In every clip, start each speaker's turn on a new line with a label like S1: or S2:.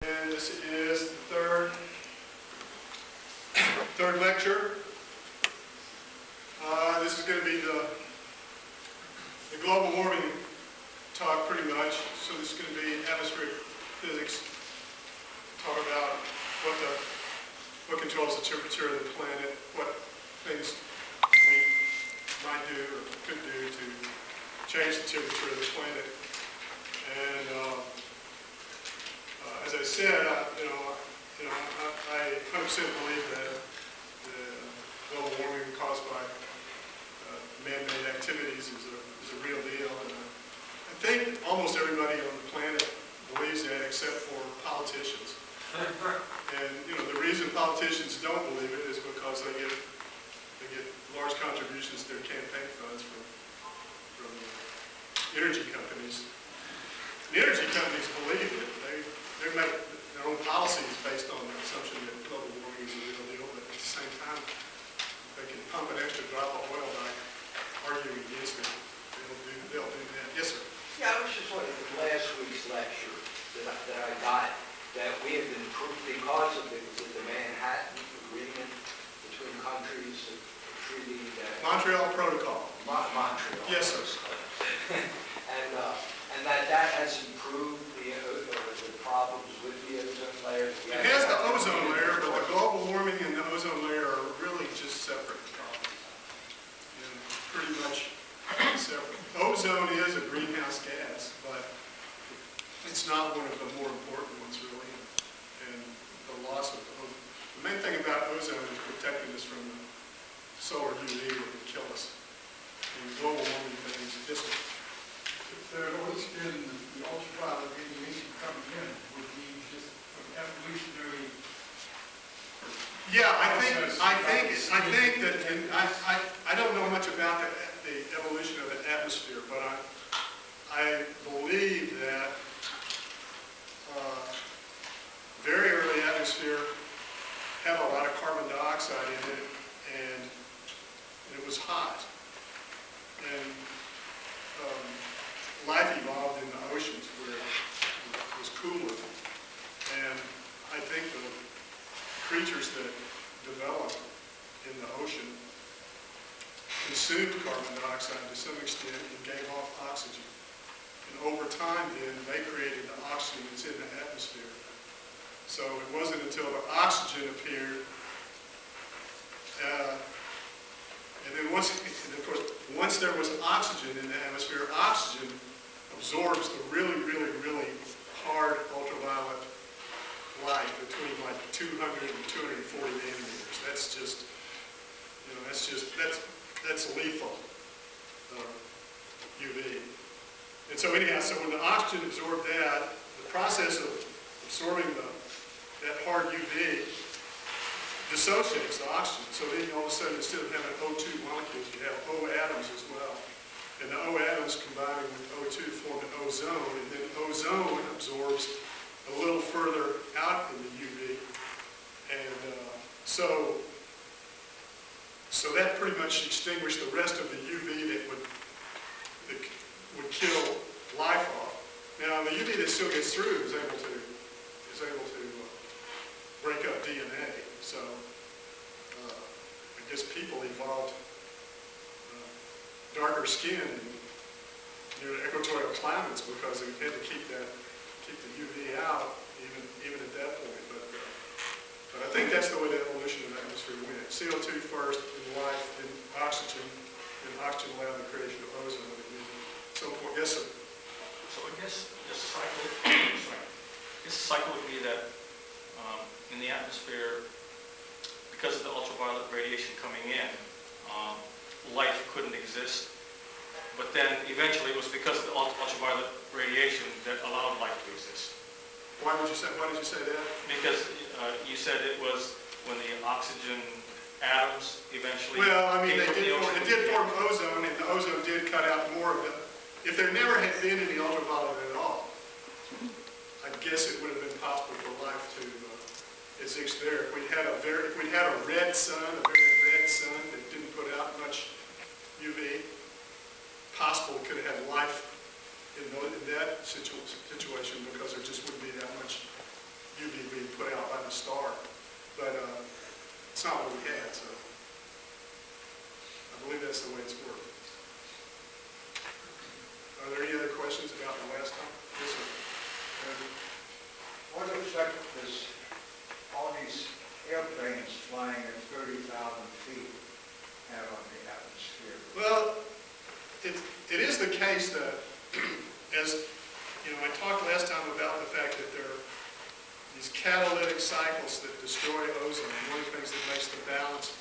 S1: And this is the third lecture. This is going to be the global warming talk pretty much. So this is going to be atmospheric physics. Talk about what controls the temperature of the planet, what things we might do or could do to change the temperature of the planet. And as I said, I 100% believe that the global warming caused by man-made activities is a real deal. And I think almost everybody on the planet believes that, except for politicians. And the reason politicians don't believe it is because they get large contributions to their campaign funds from energy companies. The energy companies believe it. They make their own policies based on the assumption that global warming is a real deal, but at the same time, they can pump an extra drop of oil by arguing against it. They'll do that. Yes, sir?
S2: Yeah, I was just wondering, from last week's lecture that I got, that we have been proved because of the Manhattan Agreement between countries, a treaty that...
S1: Montreal Protocol.
S2: Montreal.
S1: Yes, sir.
S2: and that has improved the problems with the ozone layer.
S1: It has the ozone layer, but the global warming and the ozone layer are really just separate problems. Pretty much separate. Ozone is a greenhouse gas, but it's not one of the more important ones, really. And the loss of ozone. The main thing about ozone is protecting us from the solar UV that would kill us. And global warming things is different.
S3: If there had always been the ultraviolet radiation coming in, would be just an evolutionary...
S1: Yeah, I think that, and I don't know much about the evolution of the atmosphere, but I believe that very early atmosphere had a lot of carbon dioxide in it, and it was hot. And life evolved in the oceans where it was cooler. And I think the creatures that developed in the ocean consumed carbon dioxide to some extent and gave off oxygen. And over time then, they created the oxygen that's in the atmosphere. So it wasn't until the oxygen appeared, and then once there was oxygen in the atmosphere, oxygen absorbs the really, really, really hard ultraviolet light between like 200 and 240 nanometers. That's lethal UV. And so anyhow, so when the oxygen absorbed that, the process of absorbing that hard UV dissociates the oxygen. So then all of a sudden, instead of having O2 molecules, you have O atoms as well. And the O atoms combining with O2 form an ozone, and then ozone absorbs a little further out in the UV. And so that pretty much extinguished the rest of the UV that would kill life off. Now the UV that still gets through is able to break up DNA. So I guess people evolved darker skin near the equatorial climates because they had to keep the UV out even at that point. But I think that's the way the evolution of the atmosphere went. CO2 first, then life, then oxygen allowed the creation of ozone. So yes, sir.
S4: So I guess this cycle would be that in the atmosphere, because of the ultraviolet radiation coming in, life couldn't exist. But then eventually it was because of the ultraviolet radiation that allowed life to exist.
S1: Why did you say that?
S4: Because you said it was when the oxygen atoms eventually...
S1: Well, I mean, it did form ozone, and the ozone did cut out more of it. If there never had been any ultraviolet at all, I guess it would have been possible for life to exist there. If we'd had a red sun, a very red sun that didn't put out much UV, possible it could have had life in that situation because there just wouldn't be that much it's not what we had, so I believe that's the way it's worked. Are there any other questions about the last time? Yes, sir.
S5: What effect does all these airplanes flying at 30,000 feet have on the atmosphere?
S1: Well, it is the case that, as you know, I talked last time about the fact that there are these catalytic cycles that destroy ozone. One of the things that makes the balance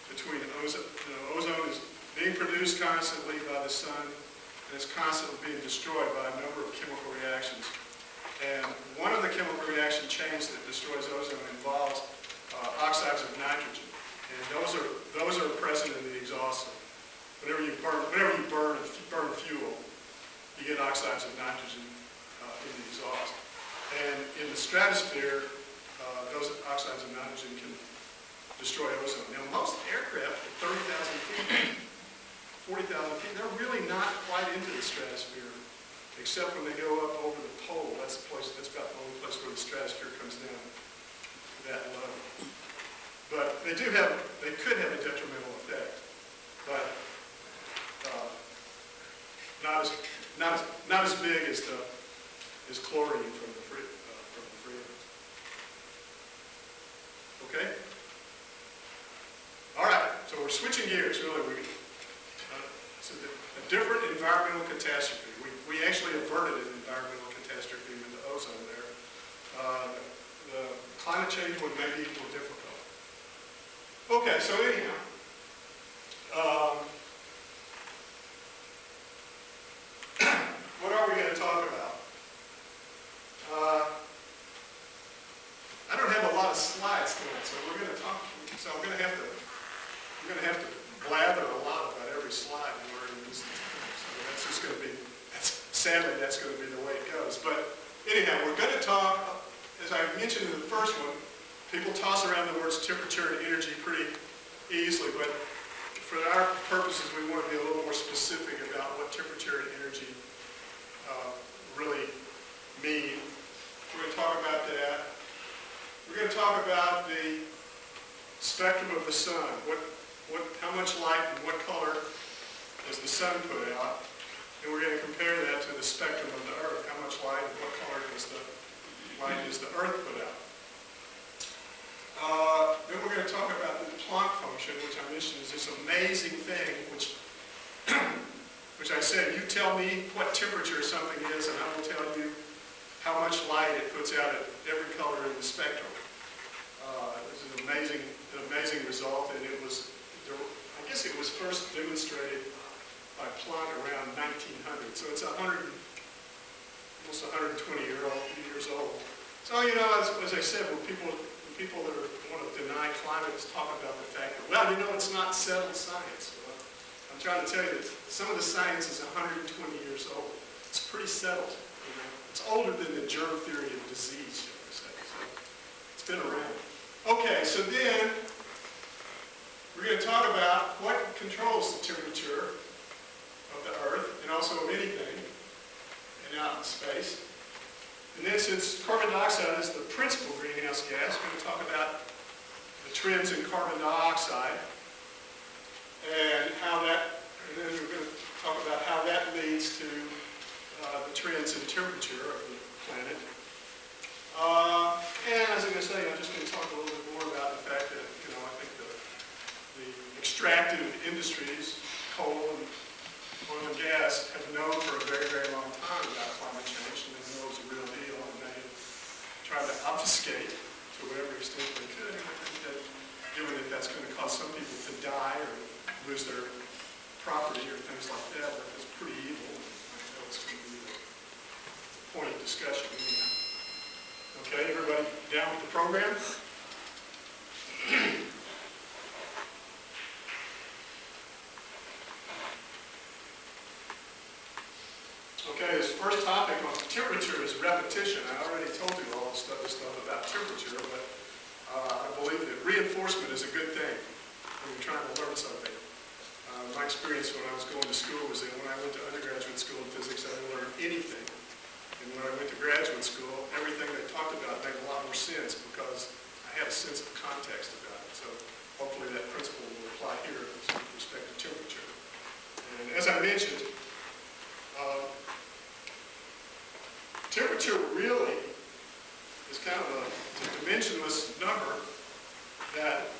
S1: between ozone, ozone is being produced constantly by the sun, and it's constantly being destroyed by a number of chemical reactions. And one of the chemical reaction chains that destroys ozone involves oxides of nitrogen, and those are present in the exhaust. Whenever you burn fuel, you get oxides of nitrogen in the exhaust. And in the stratosphere, those oxides of nitrogen can destroy ozone. Now, most aircraft at 30,000 feet, 40,000 feet, they're really not quite into the stratosphere, except when they go up over the pole. That's about the only place where the stratosphere comes down that low. But they could have a detrimental effect, but not as big as chlorine from the freon. Okay. All right. So we're switching gears. Really, it's a different environmental catastrophe. We actually averted an environmental catastrophe with the ozone there. The climate change one may be more difficult. Okay, so anyhow, what are we going to talk about? I don't have a lot of slides tonight, so we're going to talk. So I'm going to have to blather a lot about every slide in order to use the time. So that's just going to be. Sadly, that's going to be the way it goes. But anyhow, we're going to talk, as I mentioned in the first one, people toss around the words temperature and energy pretty easily, but for our purposes, we want to be a little more specific about what temperature and energy really mean. We're going to talk about that. We're going to talk about the spectrum of the sun. How much light and what color does the sun put out? And we're going to compare that to the spectrum of the Earth. How much light and what color does the Earth put out? Then we're going to talk about the Planck function, which I mentioned is this amazing thing, which I said, you tell me what temperature something is, and I will tell you how much light it puts out at every color in the spectrum. This is an amazing result, and I guess it was first demonstrated by Planck around 1900, so it's almost 120 years old. So, you know, as I said, when people that want to deny climate talk about the fact that, well, you know, it's not settled science. Well, I'm trying to tell you that some of the science is 120 years old. It's pretty settled. You know? It's older than the germ theory of disease, shall we say. So it's been around. Okay, so then we're going to talk about what controls the temperature of the Earth, and also of anything, and out in space. And then, since carbon dioxide is the principal greenhouse gas, we're going to talk about the trends in carbon dioxide, and then we're going to talk about how that leads to the trends in temperature of the planet. And as I'm going to say, I'm just going to talk a little bit more about the fact that, you know, I think the extractive industries, coal and oil and gas, have known for a very, very long time about climate change, and they know it's a real deal, and they try to obfuscate to whatever extent they could. And I think that, given that that's going to cause some people to die or lose their property or things like that, that's pretty evil. I know it's going to be a point of discussion. Okay, everybody down with the program? Okay, this first topic on temperature is repetition. I already told you all this stuff about temperature, but I believe that reinforcement is a good thing when you're trying to learn something. My experience when I was going to school was that when I went to undergraduate school in physics, I didn't learn anything. And when I went to graduate school, everything they talked about made a lot more sense because I had a sense of context about it. So hopefully that principle will apply here with respect to temperature. And as I mentioned, temperature really is kind of a dimensionless number that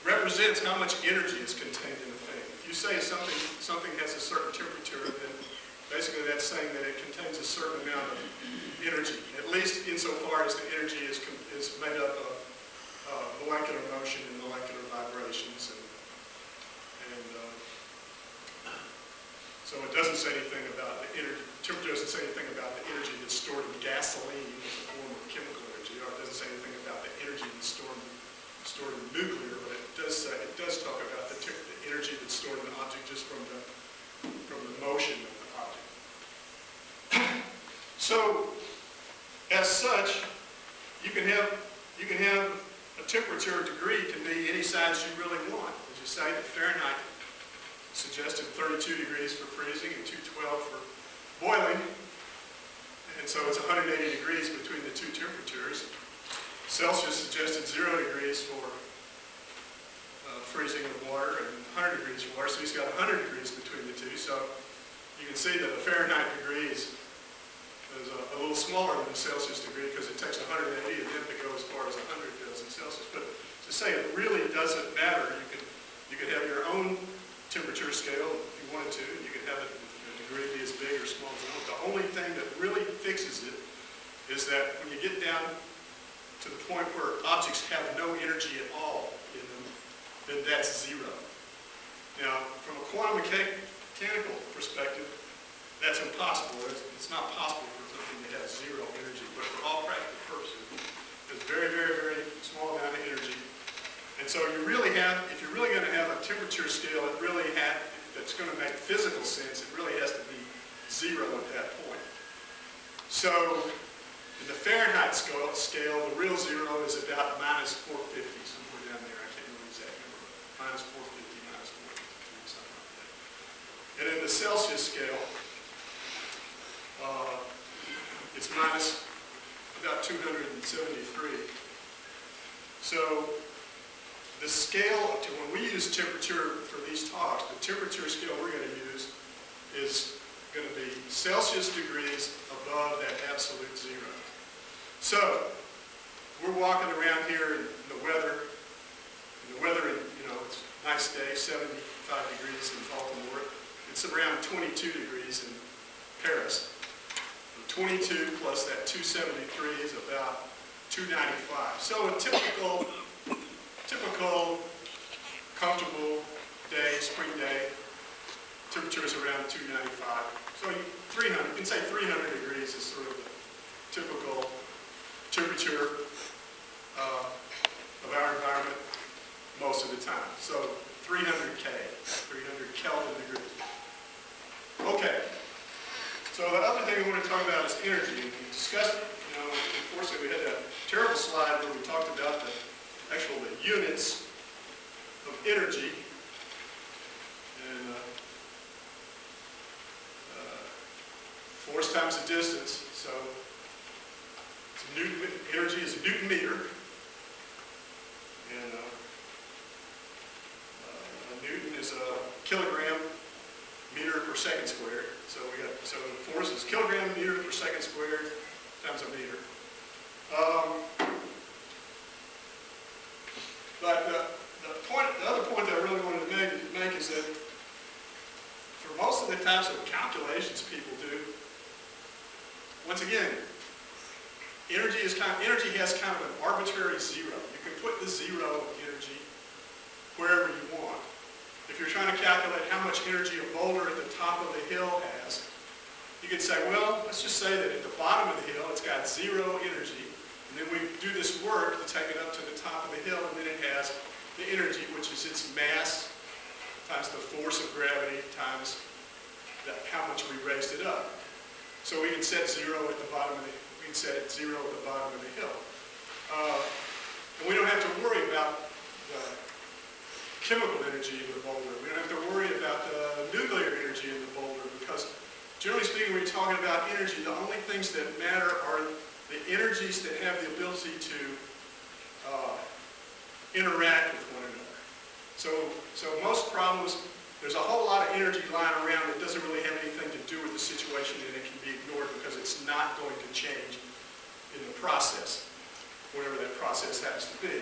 S1: represents how much energy is contained in a thing. If you say something has a certain temperature, then basically that's saying that it contains a certain amount of energy, at least insofar as the energy is made up of molecular motion and molecular vibrations. So it doesn't say anything about the energy. Temperature doesn't say anything about the energy that's stored in gasoline as a form of chemical energy, or it doesn't say anything about the energy that's stored in nuclear, but it does talk about the energy that's stored in the object just from the motion of the object. So, as such, you can have a temperature degree can be any size you really want. As you say, the Fahrenheit suggested 32 degrees for freezing and 212 for boiling. And so it's 180 degrees between the two temperatures. Celsius suggested 0 degrees for freezing of water and 100 degrees for water. So he's got 100 degrees between the two. So you can see that the Fahrenheit degree is a little smaller than the Celsius degree because it takes 180 of them to go as far as 100 does in Celsius. But to say it really doesn't matter, you could have your own temperature scale if you wanted to. You could have the degree be as big or small as you want. The only thing that really fixes it is that when you get down to the point where objects have no energy at all in them, then that's zero. Now, from a quantum mechanical perspective, that's impossible. It's not possible for something to have zero energy, but for all practical purposes, there's very, very, very small amount of energy. And so you really have, if you're really going to have a temperature scale that's going to make physical sense, it really has to be zero at that point. So in the Fahrenheit scale, the real zero is about minus 450, somewhere down there. I can't remember the exact number, but minus 450, minus 450, something like that. And in the Celsius scale, it's minus about 273. So the scale, when we use temperature for these talks, the temperature scale we're going to use is going to be Celsius degrees above that absolute zero. So we're walking around here in the weather, it's a nice day, 75 degrees in Baltimore. It's around 22 degrees in Paris. 22 plus that 273 is about 295. So a typical comfortable day, spring day, temperature is around 295. So 300, you can say 300 degrees is sort of the typical temperature of our environment most of the time. So 300 Kelvin degrees. Okay. So the other thing we want to talk about is energy. And we discussed, unfortunately we had a terrible slide where we talked about the units of energy. And force times the distance. So energy is a Newton meter. And a Newton is a kilogram meter per second squared. So force is kilogram meter per second squared times a meter. But the other point that I really wanted to make is that for most of the types of calculations people do, once again, energy has kind of an arbitrary zero. You can put the zero energy wherever you want. If you're trying to calculate how much energy a boulder at the top of the hill has, you could say, well, let's just say that at the bottom of the hill it's got zero energy, and then we do this work to take it up to the top of the hill, and then it has the energy, which is its mass times the force of gravity times how much we raised it up. So we can set zero at the bottom of the hill. And we don't have to worry about the chemical energy in the boulder. We don't have to worry about the nuclear energy in the boulder because, generally speaking, when you're talking about energy, the only things that matter are the energies that have the ability to interact with one another. So most problems, there's a whole lot of energy lying around that doesn't really have anything to do with the situation, and it can be ignored because it's not going to change in the process, whatever that process happens to be.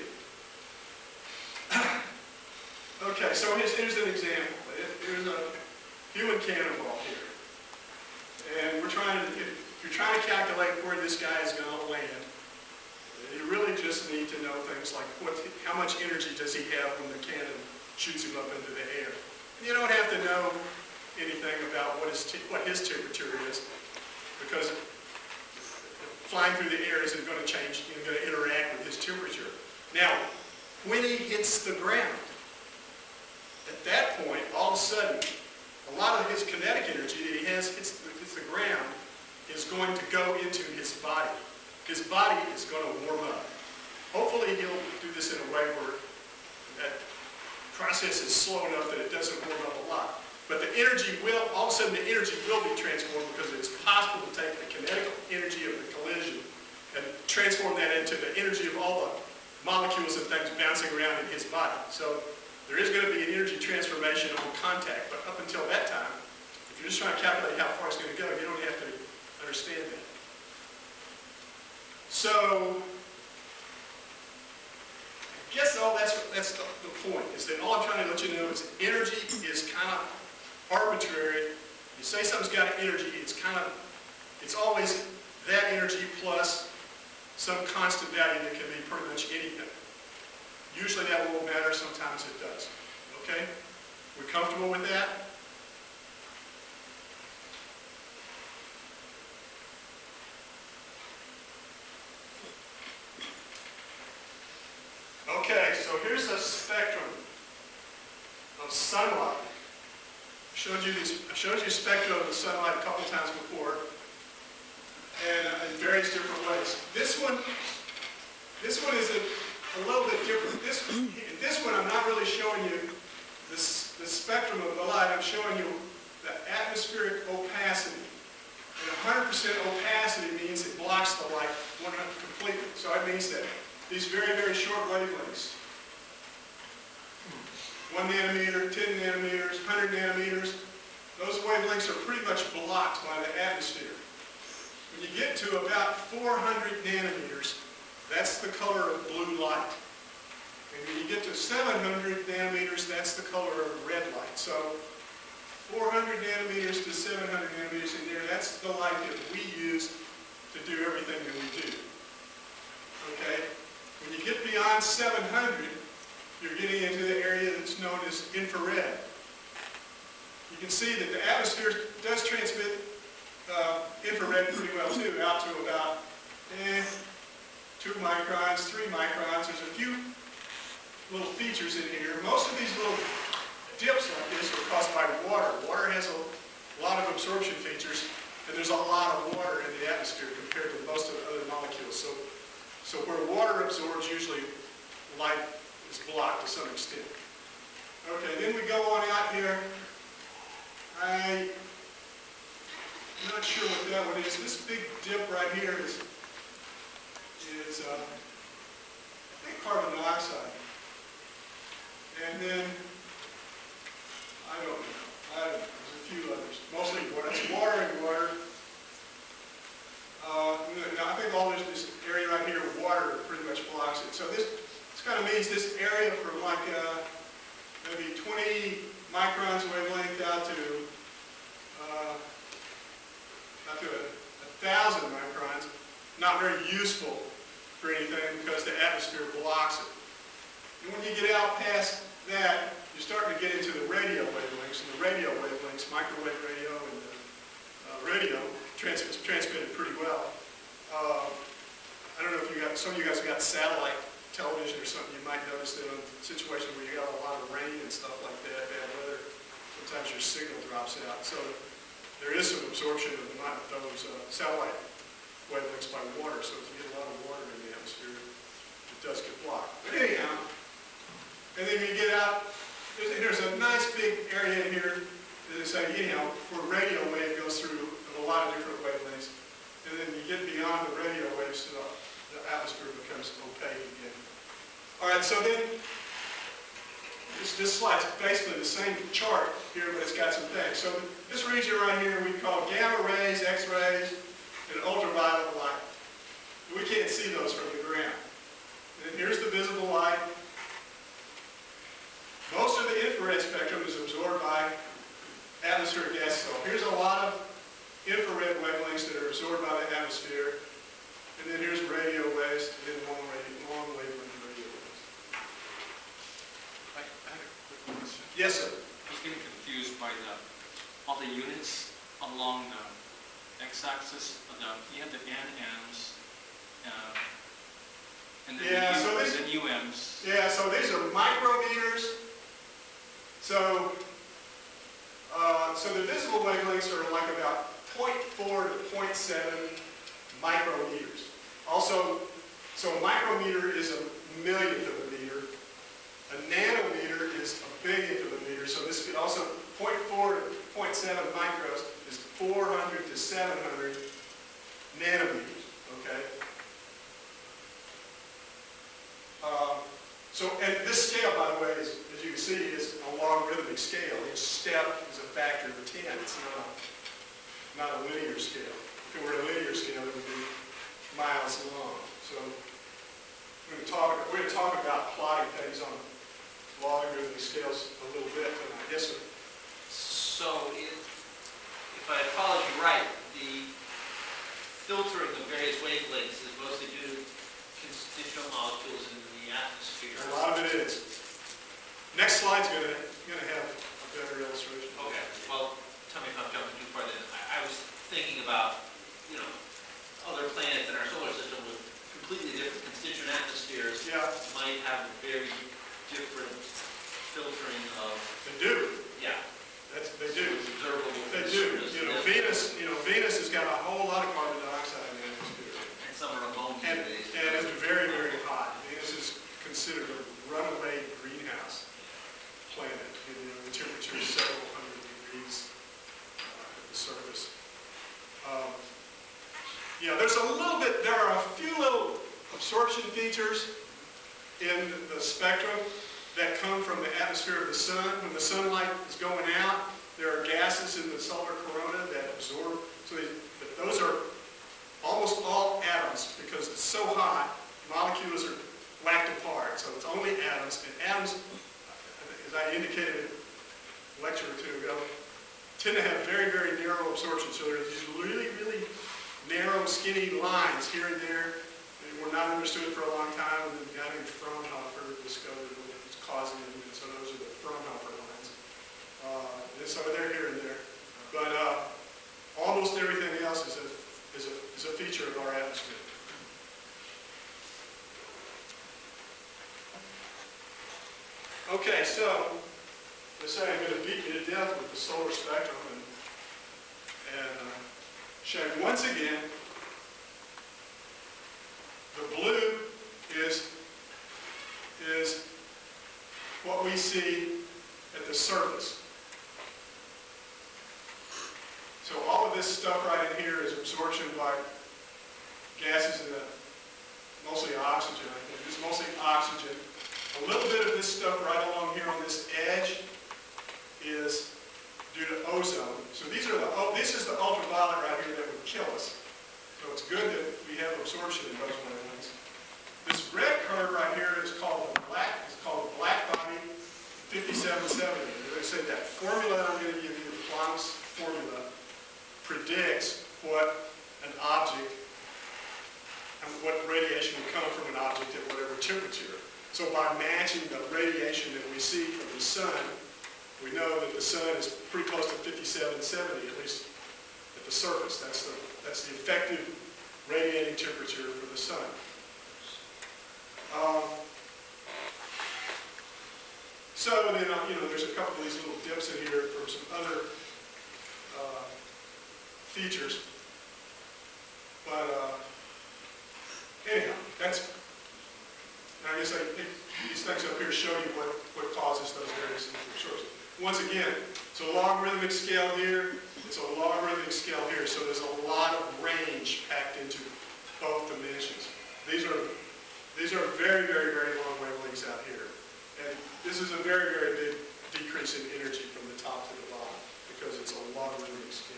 S1: Okay, so here's an example. Here's a human cannonball here. And we're trying to, if you're trying to calculate where this guy is going to land, you really just need to know things like how much energy does he have when the cannon shoots him up into the air. And you don't have to know anything about what his temperature is, because flying through the air isn't going to change, you're going to interact with his temperature. Now, when he hits the ground, at that point, all of a sudden, a lot of his kinetic energy that he has hits the ground is going to go into his body. His body is going to warm up. Hopefully he'll do this in a way where that process is slow enough that it doesn't warm up a lot. But the energy will, all of a sudden the energy will be transformed, because it's possible to take the kinetic energy of the collision and transform that into the energy of all the molecules and things bouncing around in his body. So there is going to be an energy transformation on contact, but up until that time, if you're just trying to calculate how far it's going to go, you don't have to understand that. So, I guess that's the point, is that all I'm trying to let you know is energy is kind of arbitrary. You say something's got an energy, it's always that energy plus some constant value that can be pretty much anything. Usually that won't matter, sometimes it does. Okay? We're comfortable with that? Okay, so here's a spectrum of sunlight. I showed you a spectrum of sunlight a couple times before, and in various different ways. This one is a little bit different. In this one, I'm not really showing you the spectrum of the light. I'm showing you the atmospheric opacity. And 100% opacity means it blocks the light 100% completely. So it means that these very, very short wavelengths, 1 nanometer, 10 nanometers, 100 nanometers, those wavelengths are pretty much blocked by the atmosphere. When you get to about 400 nanometers, that's the color of blue light. And when you get to 700 nanometers, that's the color of red light. So 400 nanometers to 700 nanometers in there, that's the light that we use to do everything that we do. Okay? When you get beyond 700, you're getting into the area that's known as infrared. You can see that the atmosphere does transmit infrared pretty well too, out to about 2 microns, 3 microns. There's a few little features in here. Most of these little dips like this are caused by water. Water has a lot of absorption features, and there's a lot of water in the atmosphere compared to most of the other molecules. So where water absorbs, usually light is blocked to some extent. Okay, then we go on out here. I'm not sure what that one is. This big dip right here is I think carbon dioxide. And then, I don't know. There's a few others. Mostly water. It's water and water. Now I think all this area right here, water pretty much blocks it. So this kind of means this area from like maybe 20 microns wavelength out to 1,000 microns, not very useful for anything because the atmosphere blocks it. And when you get out past that, you're starting to get into the radio wavelengths, and the radio wavelengths, microwave radio and radio, transmitted pretty well. I don't know if some of you guys got satellite television or something, you might notice that in a situation where you got a lot of rain and stuff like that, bad weather, sometimes your signal drops out. So there is some absorption of those satellite wavelengths by water, so if you get a lot of water in the atmosphere, it does get blocked. But anyhow, and then you get out, there's a nice big area in here, as I say, anyhow, where radio wave goes through a lot of different wavelengths. and then you get beyond the radio waves to the atmosphere becomes opaque again. All right, so then this slide's basically the same chart here, but it's got some things. So this region right here we call gamma rays, X-rays, and ultraviolet light. We can't see those from the ground. And here's the visible light. Most of the infrared spectrum is absorbed by atmospheric gases. So here's a lot of infrared wavelengths that are absorbed by the atmosphere. And then here's radio waves, and then long wavelength radio waves.
S6: I had a quick question.
S1: Yes, sir.
S6: I was getting confused by all the units along the x-axis. You have the NMs, and then the UMs.
S1: Yeah, so these are micrometers. So the visible wavelengths are like about 0.4 to 0.7 micrometers. Also, so a micrometer is a millionth of a meter. A nanometer is a billionth of a meter. So this could also 0.4 to 0.7 micros is 400 to 700 nanometers. Okay. And this scale, by the way, as you can see, is a logarithmic scale. Each step is a factor of 10. It's not a linear scale. If it were a linear scale, it would be miles long. So we're going to talk about plotting things on logarithmic scales a little bit tonight. Yes, sir.
S7: So if I followed you right, the filtering of various wavelengths is mostly due to constituent molecules in the atmosphere.
S1: A lot of it is. Next slide's going to have a better illustration.
S7: Okay. Well, tell me if I'm jumping too far then. I was thinking about, other planets in our solar system with completely different constituent atmospheres might have very different filtering of.
S1: They do.
S7: Yeah.
S1: They do.
S7: Observable.
S1: They do. Venus has got a whole lot of carbon dioxide in the atmosphere.
S7: And some are ammonia based.
S1: And it's very, very hot. Venus is considered a runaway greenhouse planet. The temperature is several hundred degrees at the surface. There are a few little absorption features in the spectrum that come from the atmosphere of the sun. When the sunlight is going out, there are gases in the solar corona that absorb. So those are almost all atoms because it's so hot, molecules are whacked apart. So it's only atoms. And atoms, as I indicated a lecture or two ago, tend to have very, very narrow absorption. So there's these really, really narrow, skinny lines here and there. They were not understood for a long time, and then a guy named Fraunhofer discovered what was causing them, and so those are the Fraunhofer lines. And so they're here and there. But almost everything else is a feature of our atmosphere. Okay, so let's say I'm going to beat you to death with the solar spectrum and show you once again the blue is what we see at the surface. So all of this stuff right in here is absorption by gases in mostly oxygen, I think. It's mostly oxygen. A little bit of this stuff right along here on this edge is due to ozone. So this is the ultraviolet right here that would kill us. So it's good that we have absorption in those wavelengths. This red curve right here is called the black body 5770. As I said, that formula that I'm going to give you, the Planck's formula, predicts what an object and what radiation will come from an object at whatever temperature. So by matching the radiation that we see from the sun, we know that the sun is pretty close to 5770, at least at the surface. That's the effective radiating temperature for the sun. So then, there's a couple of these little dips in here from some other features. But anyhow, I guess these things up here show you what causes those various absorptions. Once again, it's a logarithmic scale here. It's a logarithmic scale here, so there's a lot of range packed into both dimensions. These are very, very, very long wavelengths out here. And this is a very, very big decrease in energy from the top to the bottom because it's a logarithmic scale.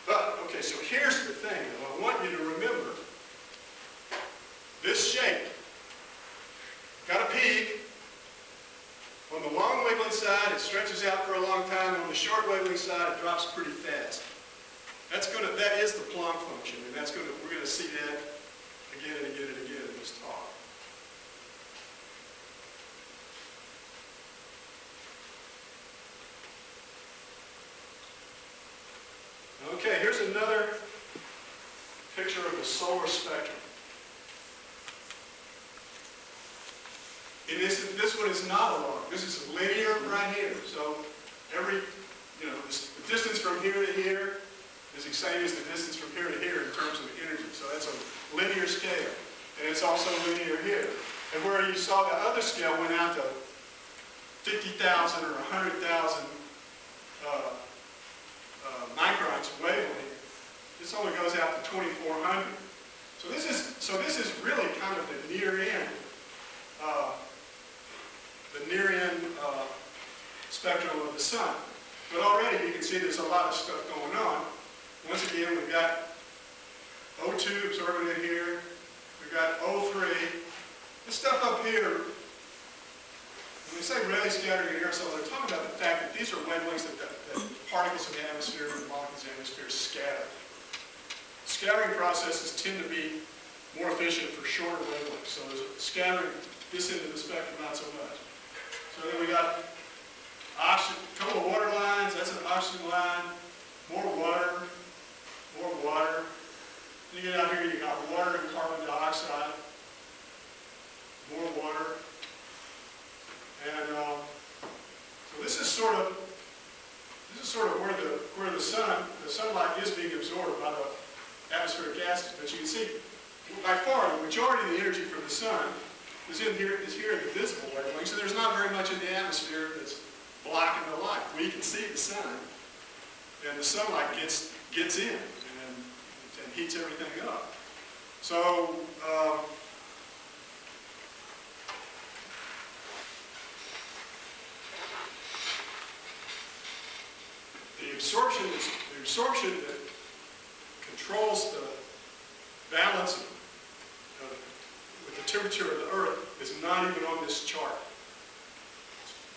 S1: But, okay, so here's the thing, though. I want you to remember this shape. Got a peak. On the long wavelength side, it stretches out for a long time. On the short wavelength side, it drops pretty fast. That is the Planck function, and we're going to see that again and again and again in this talk. Okay, here's another picture of the solar spectrum. And this one is not a log. This is linear right here. So the distance from here to here is the same as the distance from here to here in terms of energy. So that's a linear scale. And it's also linear here. And where you saw the other scale went out to 50,000 or 100,000 microns wavelength, this only goes out to 2,400. So this is really kind of the near end. Spectrum of the sun. But already you can see there's a lot of stuff going on. Once again, we've got O2 absorbing in here. We've got O3. This stuff up here, when they say Rayleigh scattering and aerosol, they're talking about the fact that these are wavelengths that particles in the atmosphere and molecules in the atmosphere scatter. Scattering processes tend to be more efficient for shorter wavelengths. So there's scattering this into the spectrum, not so much. So then we got oxygen, a couple of water lines, that's an oxygen line, more water. Then you get out here, you got water and carbon dioxide, more water. And so this is sort of where the sunlight is being absorbed by the atmospheric gases. But you can see, by far, the majority of the energy from the sun is here in the visible wavelength. So there's not very much in the atmosphere that's blocking the light. We can see the sun, and the sunlight gets in and heats everything up. So the absorption that controls the balance with the temperature of the Earth is not even on this chart.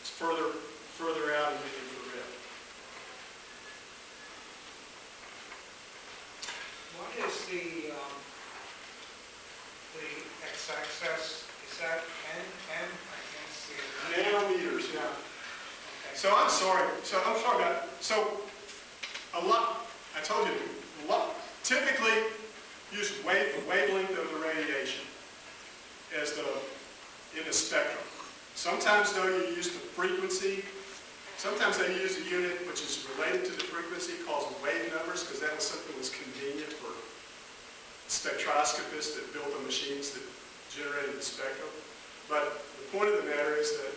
S1: It's further out in the infrared.
S8: What is the x-axis? Is that N? I can't see it.
S1: Nanometers, yeah.
S8: Okay.
S1: So I'm sorry about, a lot, I told you, typically use the wavelength of the radiation as in the spectrum. Sometimes though you use the frequency. Sometimes they use a unit which is related to the frequency called wave numbers because that was something that was convenient for spectroscopists that built the machines that generated the spectrum. But the point of the matter is that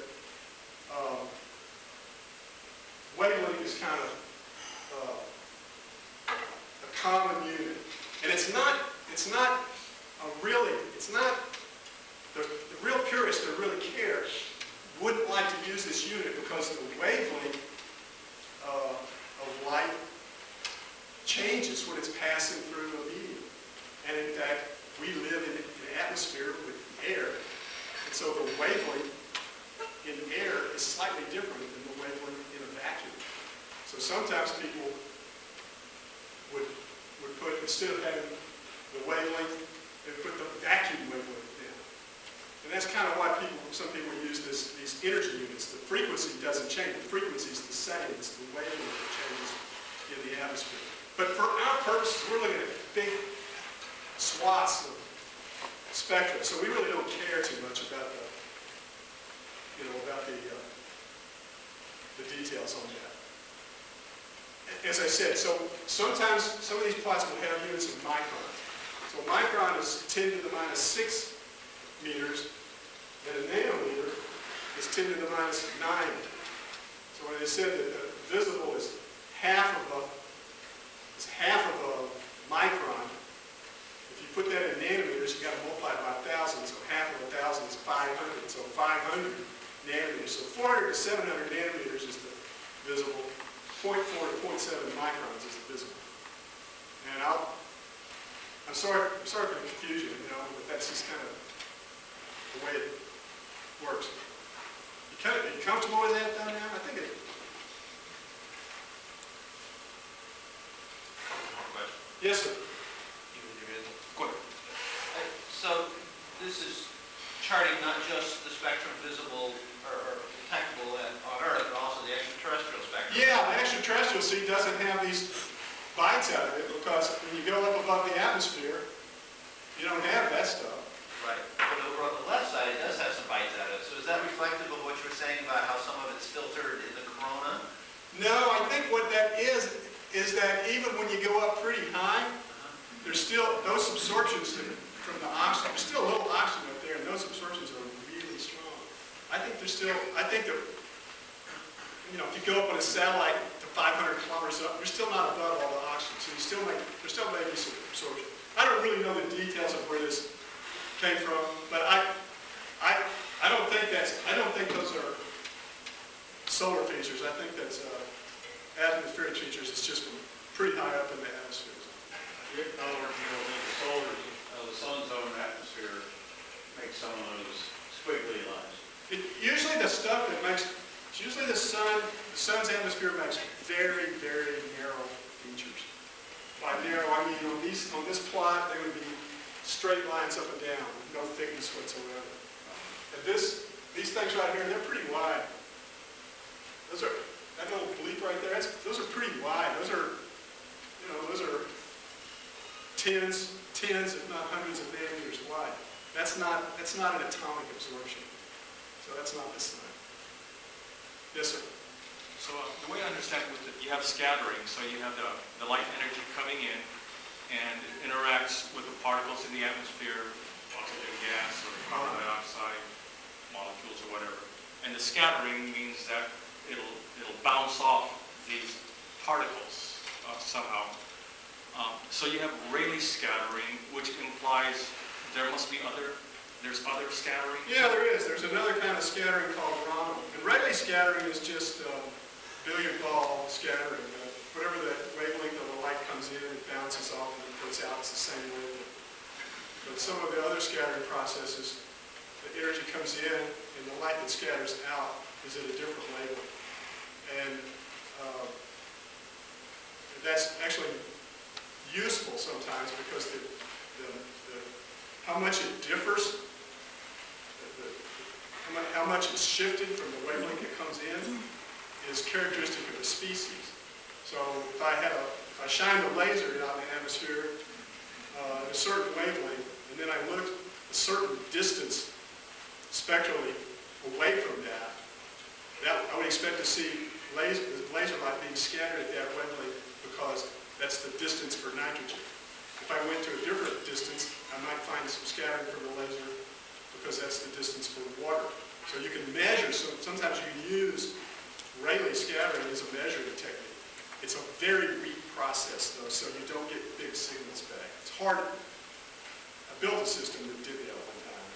S1: wavelength is kind of a common unit, and it's not the real purists that really care wouldn't like to use this unit because the wavelength of light changes when it's passing through a medium. And in fact, we live in an atmosphere with air, and so the wavelength in air is slightly different than the wavelength in a vacuum. So sometimes people would put, instead of having the wavelength, they would put the vacuum wavelength in. And that's kind of why some people use these energy units. The frequency doesn't change. The frequency is the same. It's the wavelength that changes in the atmosphere. But for our purposes, we're looking at big swaths of spectrum. So we really don't care too much about the details on that. As I said, so sometimes some of these plots will have units of microns. So a micron is 10 to the minus 6 meters, and a nanometer is 10 to the minus 9. So when they said that the visible is half of a micron. If you put that in nanometers, you got to multiply it by 1,000. So half of 1,000 is 500. So 500 nanometers. So 400 to 700 nanometers is the visible. 0.4 to 0.7 microns is the visible. And I'm sorry for the confusion, but that's just kind of the way it works. Are you comfortable with that down now? I think it.
S7: Question.
S1: Yes, sir.
S4: Go ahead.
S7: So this is charting not just the spectrum visible or detectable on Earth, but also the extraterrestrial spectrum.
S1: Yeah, the extraterrestrial seed doesn't have these bites out of it because when you go up above the atmosphere, you don't have that stuff.
S7: Right. But over on the left side, it does have some bites out of it. So is that reflective of what you were saying about how some of it's filtered in the corona?
S1: No, I think what that is that even when you go up pretty high, there's still those absorptions from the oxygen. There's still a little oxygen up there, and those absorptions are really strong. I think that, if you go up on a satellite to 500 kilometers up, you're still not above all the oxygen, so there still may be some absorption. I don't really know the details of where this came from, but I don't think those are solar features. I think that's atmospheric features. It's just from pretty high up in the atmosphere.
S9: In other words, the sun's own atmosphere makes some of those squiggly lines.
S1: Usually the sun's atmosphere makes very, very narrow features. By narrow, I mean on this plot, they would be straight lines up and down, no thickness whatsoever. And these things right here, they're pretty wide. That little bleep right there, those are pretty wide. Those are tens, if not hundreds of nanometers wide. That's not an atomic absorption. So that's not this line. Yes, sir.
S4: So the way I understand it, you have scattering, so you have the light energy coming in, and it interacts with the particles in the atmosphere, possibly gas or carbon dioxide molecules or whatever. And the scattering means that it'll bounce off these particles somehow. So you have Rayleigh scattering, which implies there's other scattering?
S1: Yeah, there is. There's another kind of scattering called Raman. And Rayleigh scattering is just billiard ball scattering. Whatever the wavelength of the light comes in, it bounces off and it puts out. It's the same wavelength. But some of the other scattering processes, the energy comes in and the light that scatters out is at a different wavelength. And that's actually useful sometimes because how much it differs, how much it's shifted from the wavelength that comes in is characteristic of the species. So if I shine a laser out in the atmosphere at a certain wavelength, and then I looked a certain distance spectrally away from that, I would expect to see laser light being scattered at that wavelength because that's the distance for nitrogen. If I went to a different distance, I might find some scattering from the laser because that's the distance for water. So you can measure, sometimes you can use Rayleigh scattering as a measuring technique. It's a very weak process though, so you don't get big signals back. It's hard. I built a system that did that one time.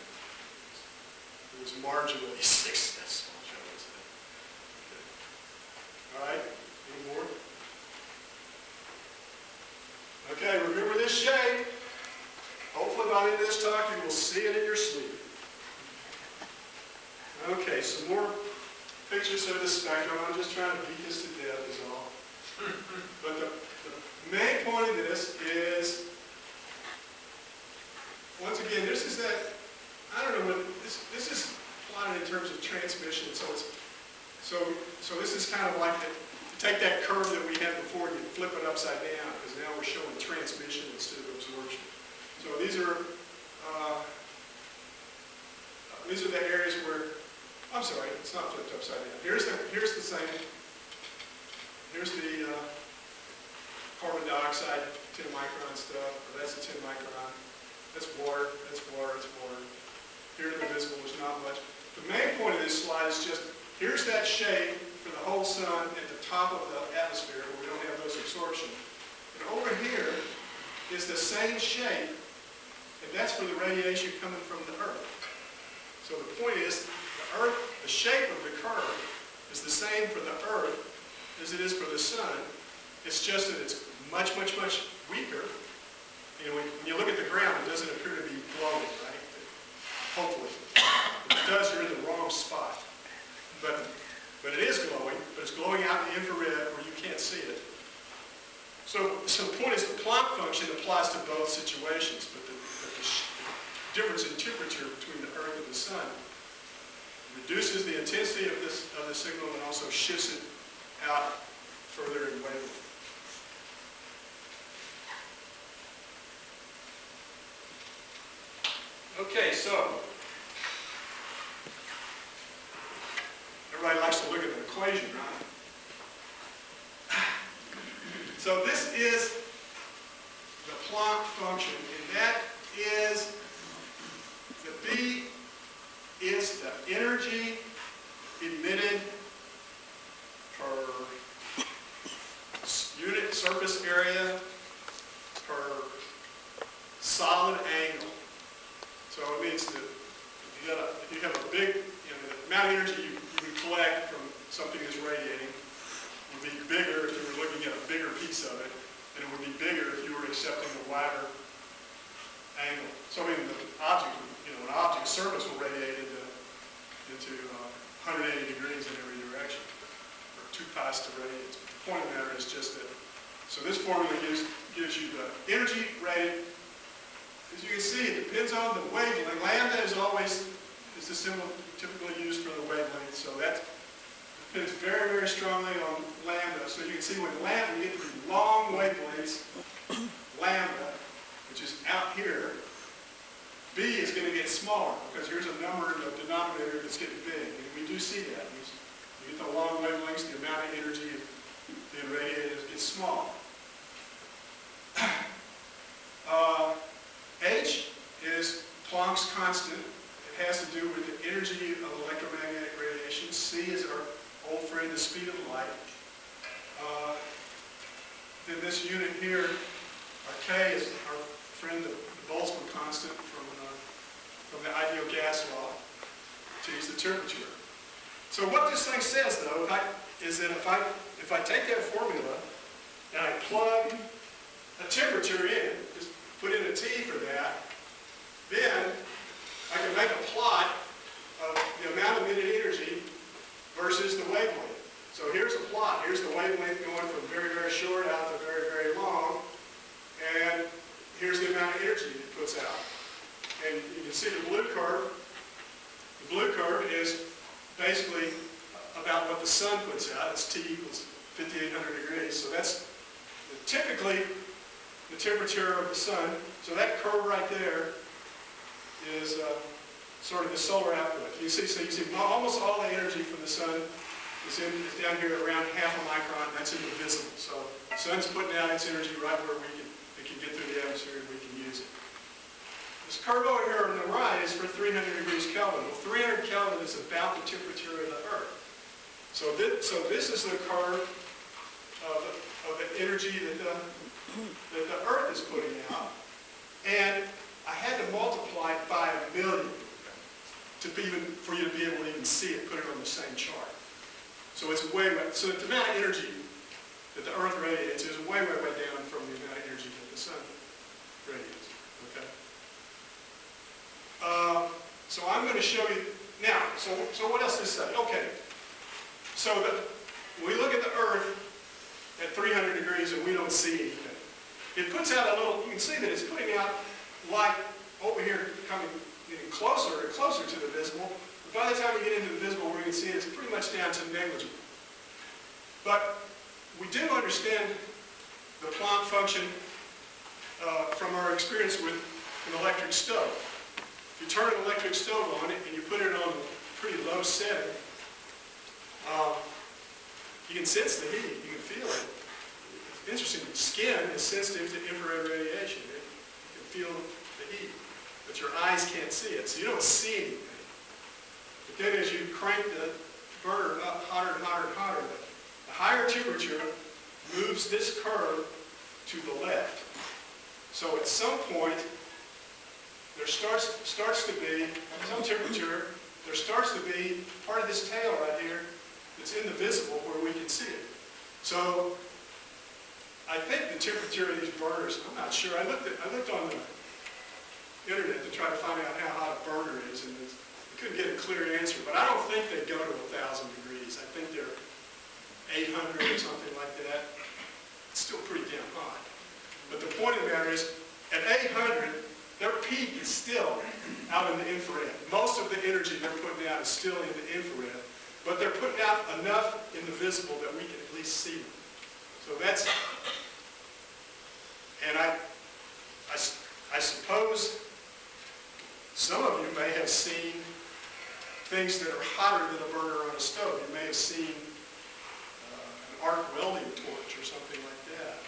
S1: It was marginally successful, shall we say. Okay. All right, any more? Okay, remember this shape. Hopefully by the end of this talk you will see it in your sleep. Okay, some more pictures of the spectrum. I'm just trying to beat this to death is all. But the main point of this is, once again, this is that, I don't know what, this is plotted in terms of transmission. So this is kind of like take that curve that we had before and you flip it upside down because now we're showing transmission instead of absorption. So these are the areas where, I'm sorry, it's not flipped upside down. Here's the same. Here's the carbon dioxide 10 micron stuff. That's the 10 micron. That's water. That's water. That's water. Here in the visible, there's not much. The main point of this slide is just here's that shape for the whole sun at the top of the atmosphere where we don't have those absorption. And over here is the same shape, and that's for the radiation coming from the Earth. So the point is, the Earth, the shape of the curve is the same for the Earth as it is for the sun. It's just that it's much, much, much weaker. You know, when you look at the ground, it doesn't appear to be glowing, right? Hopefully. If it does, you're in the wrong spot. But it is glowing, but it's glowing out in the infrared where you can't see it. So the point is the Planck function applies to both situations, but the difference in temperature between the Earth and the sun reduces the intensity of the signal and also shifts it out further in wavelength. Okay, so everybody likes to look at the equation, right? So this is the Planck function, and that is, the B is the energy emitted per unit surface area per solid angle. So it means that if you have a big, the amount of energy you would collect from something that's radiating would be bigger if you were looking at a bigger piece of it, and it would be bigger if you were accepting a wider angle. So I mean, the object, an object surface will radiate into 180 degrees in every direction, or 2 pi to radians. But the point of the matter is just that. So this formula gives you the energy rated. As you can see, it depends on the wavelength. Lambda is the symbol typically used for the wavelength. So that depends very, very strongly on lambda. So you can see when you get to the long wavelengths, lambda, which is out here, B is going to get smaller because here's a number in the denominator that's getting big. And we do see that. You get the long wavelengths, the amount of energy being radiated gets smaller. H is Planck's constant. It has to do with the energy of electromagnetic radiation. C is our old friend, the speed of light. Then this unit here, our K, is our friend, the Boltzmann constant from the ideal gas law. T is the temperature. So what this thing says, though, is that if I take that formula and I plug a temperature in, just put in a T for that, then I can make a plot of the amount of emitted energy versus the wavelength. So here's a plot. Here's the wavelength going from very, very short out to very, very long. And here's the amount of energy it puts out. And you can see the blue curve. The blue curve is basically about what the sun puts out. It's T equals 5,800 degrees. So that's typically the temperature of the sun. So that curve right there is sort of the solar output. You see, so you see almost all the energy from the sun is down here around half a micron. That's in the visible. So the sun's putting out its energy right where it can get through the atmosphere and we can use it. This curve over here on the right is for 300 degrees Kelvin. Well, 300 Kelvin is about the temperature of the Earth. So this is the curve of the energy that the Earth is putting out. And I had to multiply it by 1,000,000 for you to be able to even see it, put it on the same chart. So it's so the amount of energy that the Earth radiates is way, way, way down from the amount of energy that the sun radiates. Okay. So I'm going to show you now. So what else does it say? Okay. So when we look at the Earth at 300 degrees and we don't see anything, it puts out a little. You can see that it's putting out light over here, getting closer and closer to the visible. But by the time we get into the visible where you can see it, it's pretty much down to negligible. But we do understand the Planck function from our experience with an electric stove. If you turn an electric stove on it and you put it on a pretty low setting, you can sense the heat, you can feel it. It's interesting, skin is sensitive to infrared radiation. You can feel the heat, but your eyes can't see it, so you don't see anything. But then as you crank the burner up hotter and hotter and hotter. The higher temperature moves this curve to the left. So at some point, there starts to be, at some temperature, there starts to be part of this tail right here that's in the visible where we can see it. So I think the temperature of these burners, I'm not sure. I looked on the internet to try to find out how hot a burner is, and I couldn't get a clear answer. But I don't think they go to 1,000 degrees. I think they're 800 or something like that. It's still pretty damn hot. But the point of the matter is, at 800, their peak is still out in the infrared. Most of the energy they're putting out is still in the infrared, but they're putting out enough in the visible that we can at least see them. So that's, and I suppose some of you may have seen things that are hotter than a burner on a stove. You may have seen an arc welding torch or something like that.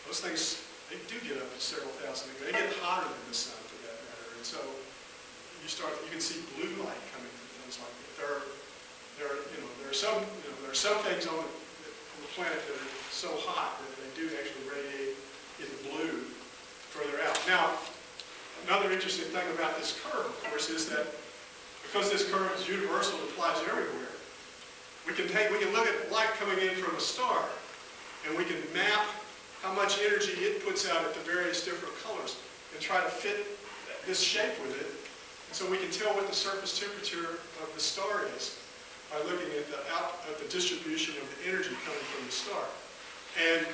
S1: Those things, they do get up to several thousand degrees. They get hotter than the sun, for that matter. And so you can see blue light coming from things like that. There are some things on the planet that are so hot that they do actually radiate in blue further out. Now, another interesting thing about this curve, of course, is that because this curve is universal, it applies everywhere. We can look at light coming in from a star, and we can map how much energy it puts out at the various different colors and try to fit this shape with it. And so we can tell what the surface temperature of the star is by looking at the distribution of the energy coming from the star. And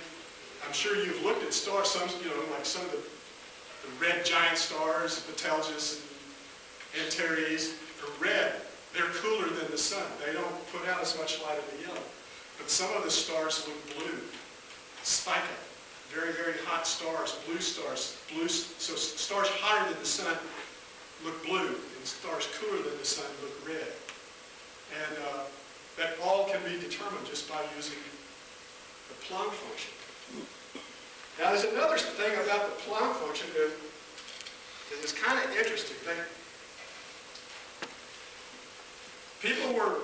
S1: I'm sure you've looked at stars, like some of the red giant stars, Betelgeuse and Antares, are red. They're cooler than the sun. They don't put out as much light as the yellow. But some of the stars look blue. Spica, very, very hot stars, blue stars. So stars hotter than the sun look blue, and stars cooler than the sun look red. And that all can be determined just by using the Planck function. Now, there's another thing about the Planck function that is kind of interesting. People were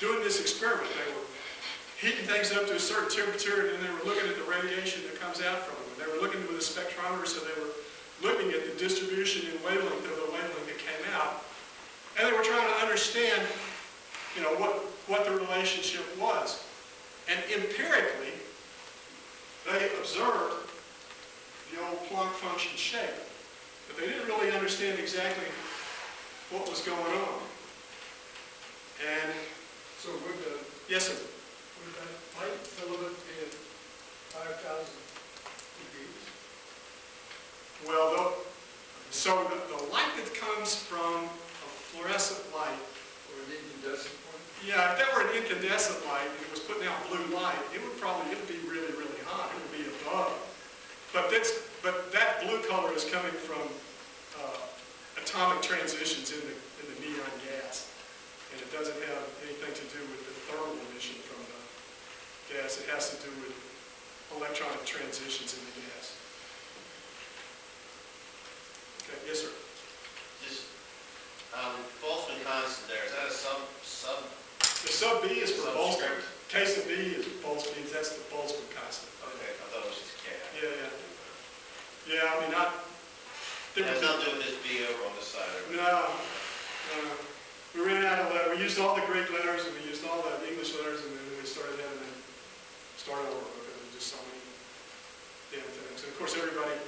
S1: doing this experiment. They were heating things up to a certain temperature, and then they were looking at the radiation that comes out from them. And they were looking with a spectrometer, so they were looking at the distribution and wavelength of the wavelength that came out. And they were trying to understand, what the relationship was. And empirically, they observed the old Planck function shape. But they didn't really understand exactly what was going on. And
S3: So would the,
S1: yes, sir.
S3: would that light filament be at 5,000 degrees?
S1: Well, so the light that comes from a fluorescent light,
S3: Or an incandescent one?
S1: yeah, if that were an incandescent light and it was putting out blue light, it would be really, really hot. It would be above. But that blue color is coming from atomic transitions in the neon gas, and it doesn't have anything to do with the thermal emission from the gas. It has to do with electronic transitions in the gas. Okay, yes, sir.
S10: Just, Boltzmann constant there, is that a sub?
S1: The sub B is for Boltzmann.
S10: Subscript?
S1: K sub B is Boltzmann. That's the Boltzmann constant.
S10: Okay, I thought it was just K.
S1: Yeah. Yeah, I mean,
S10: It has nothing to do with this B over on this side, or?
S1: No. We ran out of letters. We used all the Greek letters and we used all the English letters, and then we started having to start over because there's just so many damn things. And of course, everybody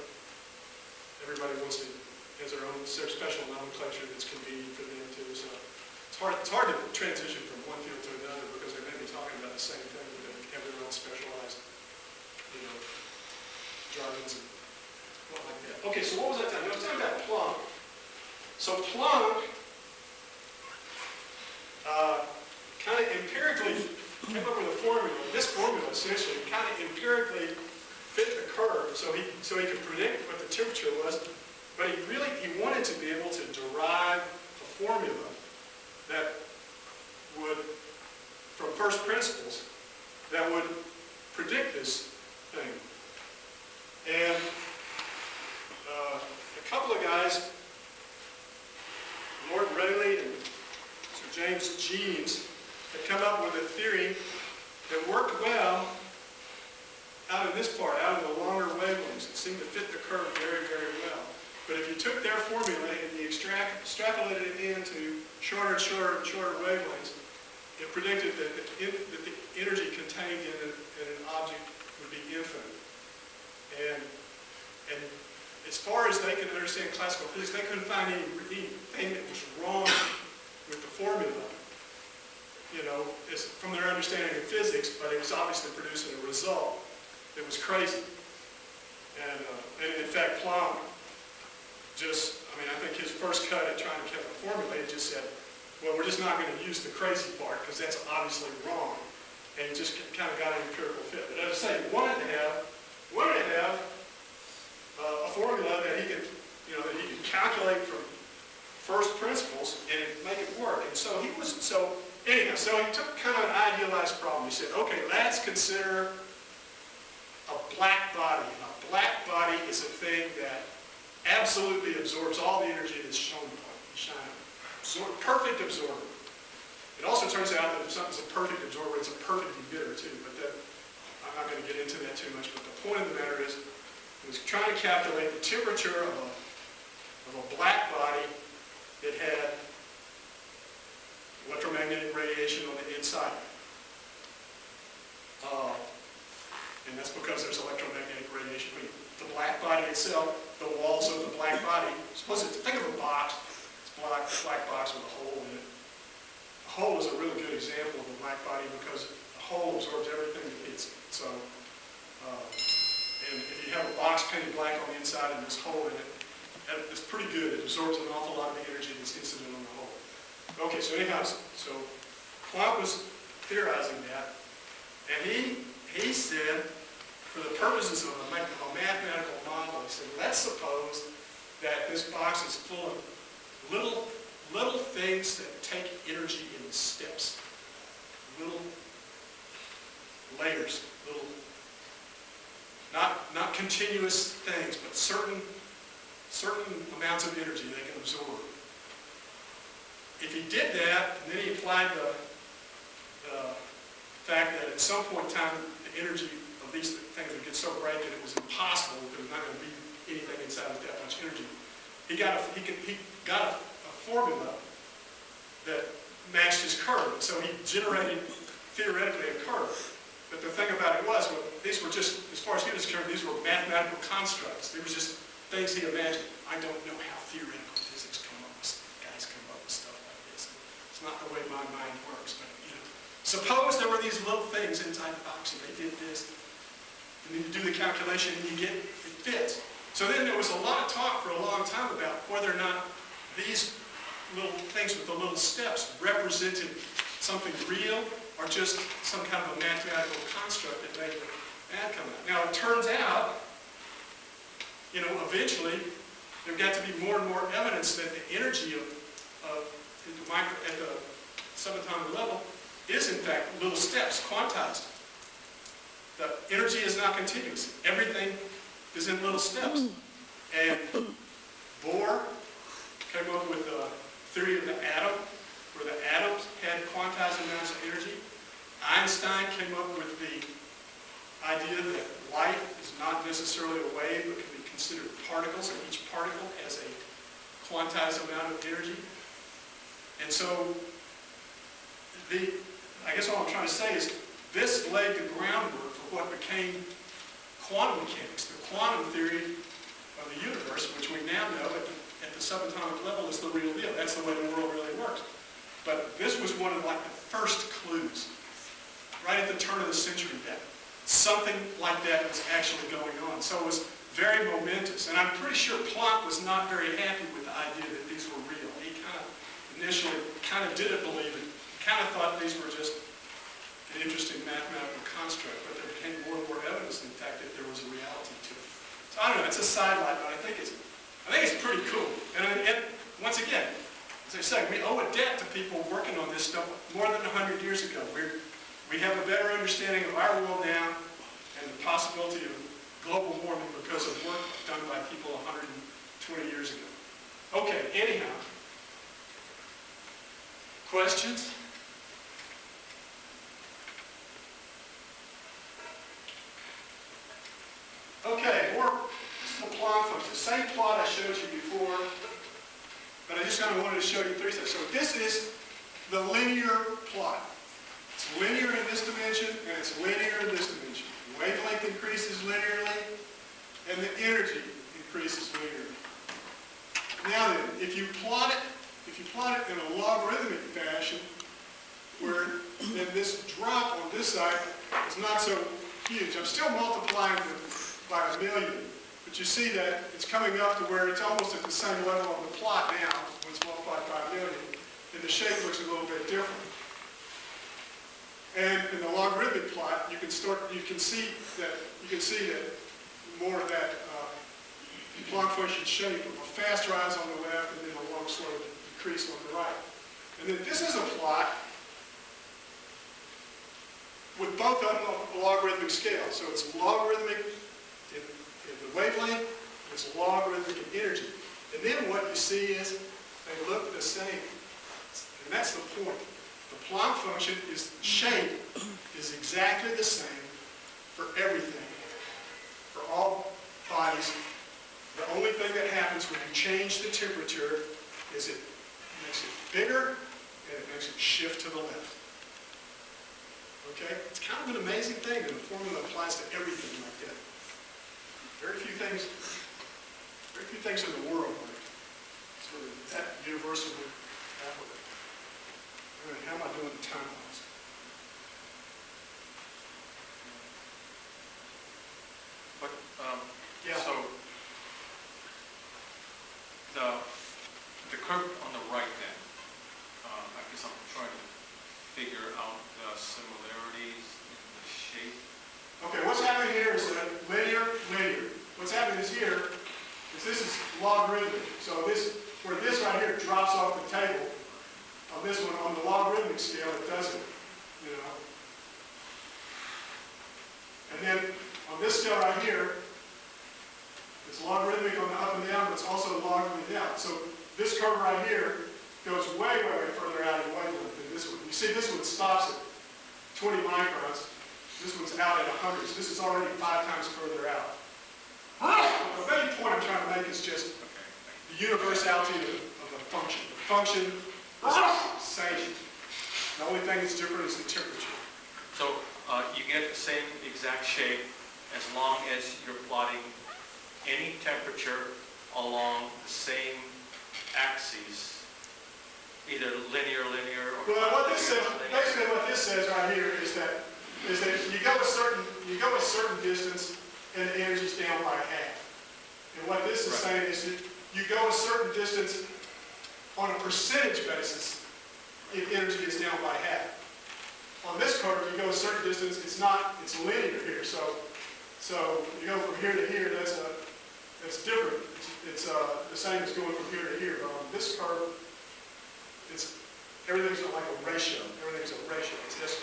S1: has their own special nomenclature that's convenient for them too. So it's hard to transition from one field to another because they may be talking about the same thing, but they have their own specialized, jargons and what like that. Okay, so what was I talking about? I was talking about Planck. So Planck kind of empirically came up with a formula. This formula essentially kind of empirically fit the curve so he could predict what the temperature was, but he wanted to be able to derive a formula that would, from first principles, that would predict this thing. And a couple of guys, Lord Rayleigh and Sir James G. shorter and shorter and shorter wavelengths, it predicted that the energy contained in an object would be infinite. And as far as they can understand classical physics, they couldn't find anything that was wrong with the formula, you know, from their understanding of physics, but it was obviously producing a result that was crazy. And in fact, Planck I think his first cut at trying to keep it formulated just said, well, we're just not going to use the crazy part because that's obviously wrong. And he just kind of got an empirical fit. But as I say, he wanted to have a formula that he could, that he could calculate from first principles and make it work. And so he took kind of an idealized problem. He said, okay, let's consider a black body. And a black body is a thing that absolutely absorbs all the energy that's shown by perfect absorber. It also turns out that if something's a perfect absorber, it's a perfect emitter too. But I'm not going to get into that too much. But the point of the matter is, he was trying to calculate the temperature of a black body that had electromagnetic radiation on the inside. And that's because there's electromagnetic radiation. I mean, the black body itself, the walls of the black body, think of a box. It's a black box with a hole in it. A hole is a really good example of a black body because a hole absorbs everything that hits it. So, and if you have a box painted black on the inside and this hole in it, it's pretty good. It absorbs an awful lot of the energy that's incident on the hole. Okay, so anyhow, so Planck was theorizing that, and he said, for the purposes of a mathematical model, he said, let's suppose that this box is full of little things that take energy in steps, little layers, not continuous things, but certain amounts of energy they can absorb. If he did that, and then he applied the fact that at some point in time the energy of these things would get so great that it was impossible, there was not going to be anything inside with that much energy. He got a formula that matched his curve. So he generated, theoretically, a curve. But the thing about it was, well, these were just, as far as he was concerned, these were mathematical constructs. They were just things he imagined. I don't know how theoretical physics guys come up with stuff like this. It's not the way my mind works, but, suppose there were these little things inside the box and they did this. And then you do the calculation and it fits. So then there was a lot of talk for a long time about whether or not these little things with the little steps represented something real or just some kind of a mathematical construct that made the math come out. Now it turns out, eventually there got to be more and more evidence that the energy at the subatomic level is in fact little steps, quantized. The energy is not continuous. Everything is in little steps. And Bohr came up with the theory of the atom, where the atoms had quantized amounts of energy. Einstein came up with the idea that light is not necessarily a wave, but can be considered particles, and each particle has a quantized amount of energy. And so, I guess all I'm trying to say is, this laid the groundwork for what became quantum mechanics, the quantum theory of the universe, which we now know at the subatomic level is the real deal. That's the way the world really works. But this was one of the first clues, right at the turn of the century, that something like that was actually going on. So it was very momentous. And I'm pretty sure Planck was not very happy with the idea that these were real. He initially didn't believe it, thought these were just an interesting mathematical construct, but there became more and more evidence, in fact, that there was a reality to it. So I don't know, it's a sidelight, but I think it's pretty cool. And once again, as I say, we owe a debt to people working on this stuff more than 100 years ago. We have a better understanding of our world now and the possibility of global warming because of work done by people 120 years ago. Okay, anyhow. Questions? Okay, more plot function. Same plot I showed you before. but I just kind of wanted to show you three steps. So this is the linear plot. It's linear in this dimension, and it's linear in this dimension. Wavelength increases linearly, and the energy increases linearly. Now then, if you plot it in a logarithmic fashion, where then this drop on this side is not so huge. I'm still multiplying by 1,000,000, but you see that it's coming up to where it's almost at the same level on the plot now, when it's multiplied by 1,000,000, and the shape looks a little bit different. And in the logarithmic plot, you can see that more of that Planck function shape of a fast rise on the left and then a long, slow decrease on the right. And then this is a plot with both of them on a logarithmic scale. So it's logarithmic in the wavelength, it's logarithmic in energy. And then what you see is they look the same. And that's the point. The Planck function is shape is exactly the same for everything, for all bodies. The only thing that happens when you change the temperature is it makes it bigger and it makes it shift to the left. Okay? It's kind of an amazing thing, and the formula applies to everything like that. Very few things in the world are sort of that universal that way. All right, how am I doing the time-wise?
S4: But,
S1: Yeah.
S4: so, the curve on the right then, I guess I'm trying to figure out the similarities in the shape.
S1: Okay, what's happening here is that linear. What's happening is here is this is logarithmic. So where this right here drops off the table, on this one, on the logarithmic scale, it doesn't, you know. And then on this scale right here, it's logarithmic on the up and down, but it's also logarithmic down. So this curve right here goes way, way, way further out in wavelength than this one. You see this one stops at 20 microns. This one's out at 100. So this is already 5 times further out. The main point I'm trying to make is just the universality of the function. The function is the same. The only thing that's different is the temperature.
S4: So you get the same exact shape as long as you're plotting any temperature along the same axes, either linear, or...
S1: Well, what this says, basically what this says right here is that you go a certain distance and the energy's down by half. And what this is saying is that you go a certain distance on a percentage basis if energy is down by half. On this curve, you go a certain distance, it's linear here. So you go from here to here, that's different. It's the same as going from here to here. But on this curve, everything's like a ratio. Everything's a ratio. It's this.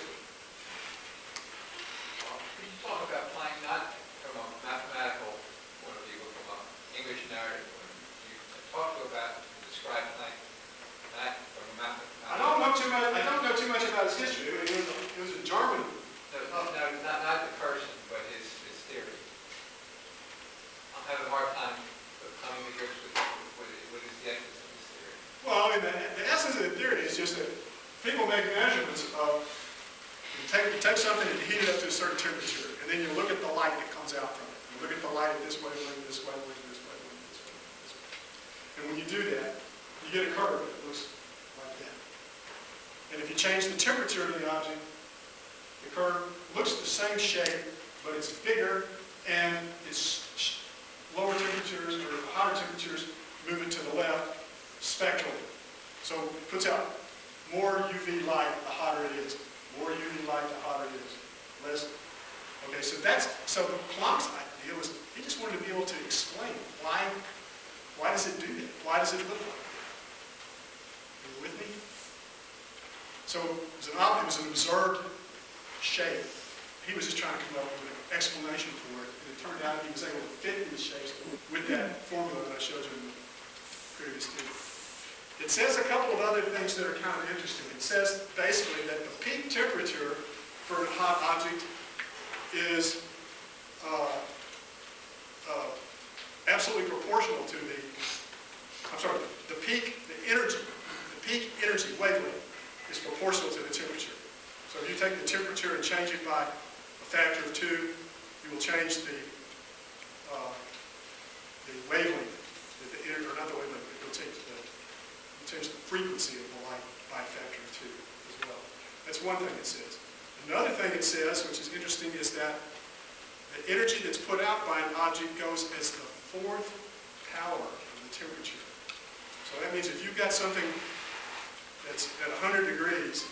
S2: Could you talk about Planck not from a mathematical point of view, but from an English narrative point of view? Talk about and describe Planck not from a mathematical.
S1: I don't know too much about his history. I mean, it was a German.
S2: No, not the person, but his theory. I'm having a hard time coming to grips with what is the essence of his theory.
S1: Well, I mean, the essence of the theory is just that people make measurements of, you take something and you heat it up to a certain temperature, and then you look at the light that comes out from it. You look at the light at this wavelength, this wavelength, this wavelength, this wavelength, this wavelength. And when you do that, you get a curve that looks like that. And if you change the temperature of the object, the curve looks the same shape, but it's bigger, and it's lower temperatures or higher temperatures moving to the left spectrally. So it puts out more UV light the hotter it is. More UV light the hotter it is. Less. Okay, so Planck's idea was he just wanted to be able to explain why does it do that? Why does it look like that? Are you with me? So it was an observed shape. He was just trying to come up with an explanation for it, and it turned out he was able to fit these shapes with that formula that I showed you in the previous thing. It says a couple of other things that are kind of interesting. It says basically that the peak temperature for a hot object is absolutely proportional to the energy, wavelength, is proportional to the temperature. So if you take the temperature and change it by a factor of 2, you will change the wavelength, or not the wavelength, but you'll change the frequency of the light by a factor of 2 as well. That's one thing it says. Another thing it says, which is interesting, is that the energy that's put out by an object goes as the 4th power of the temperature. So that means if you've got something that's at 100 degrees,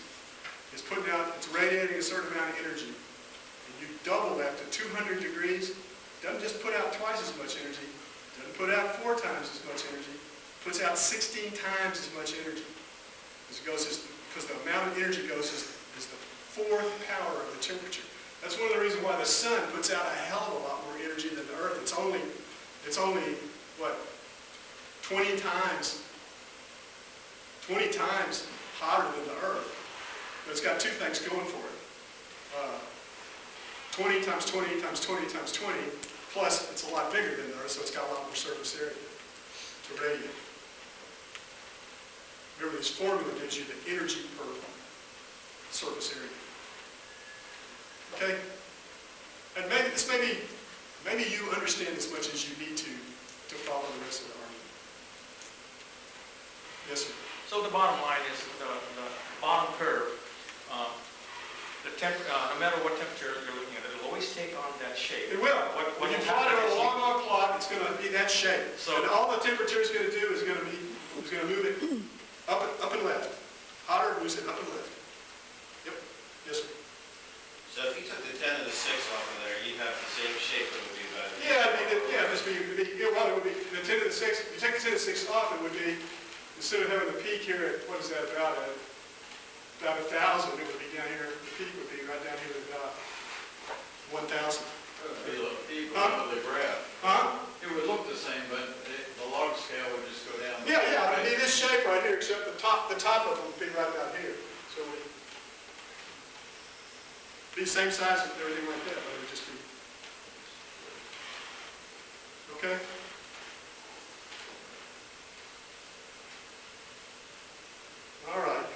S1: it's putting out, it's radiating a certain amount of energy, and you double that to 200 degrees, it doesn't just put out twice as much energy, it doesn't put out 4 times as much energy, it puts out 16 times as much energy. Because the amount of energy goes as the 4th power of the temperature. That's one of the reasons why the sun puts out a hell of a lot more energy than the earth. It's only what, 20 times hotter than the earth. But it's got 2 things going for it. 20 times 20 times 20 times 20, plus it's a lot bigger than the earth, so it's got a lot more surface area to radiate. Remember, this formula gives you the energy per surface area. Okay? And maybe you understand as much as you need to follow the rest of the argument. Yes, sir?
S4: So the bottom line is the bottom curve, no matter what temperature you're looking at, it'll always take on that shape.
S1: It will. When you plot it on a log plot, it's going to be that shape.
S4: So,
S1: and all the temperature is going to do is going to move it up and left. Hotter moves it up and left. Yep. Yes, sir.
S10: So if you took the 10 to the 6 off of there, you'd have the same shape, but it would be about.
S1: Well, it would be the 10 to the 6. If you take the 10 to the 6 off, it would be, instead of having the peak here at, what is that, about 1,000, it would be down here, the peak would be right down here at about 1,000.
S9: It would look the graph.
S1: Huh?
S9: It would look the same, but the log scale would just go down.
S1: Yeah, it would be this shape right here, except the top of it would be right about here. So it would be the same size and everything like that, but it would just be. Okay? All right.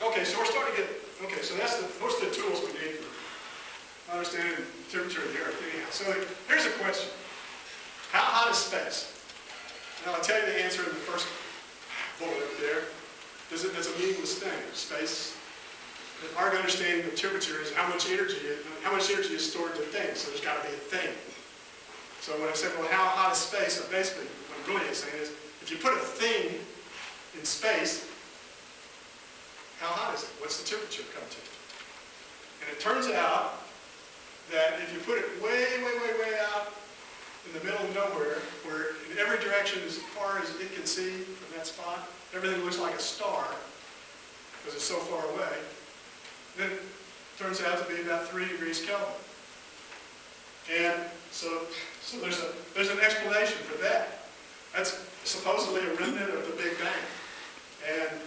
S1: Okay, so we're starting to get, okay, so those are the tools we need for understanding the temperature of the earth. Anyhow, so here's a question. How hot is space? Now I'll tell you the answer in the first bullet up there. That's a meaningless thing. Space, our understanding of temperature is how much energy is stored in the thing, so there's got to be a thing. So when I said, well, how hot is space, basically what I'm really saying is, if you put a thing in space, how hot is it? What's the temperature come to? And it turns out that if you put it way, way, way, way out in the middle of nowhere, where in every direction as far as it can see from that spot, everything looks like a star because it's so far away, then it turns out to be about 3 degrees Kelvin. And so there's an explanation for that. That's supposedly a remnant of the Big Bang. And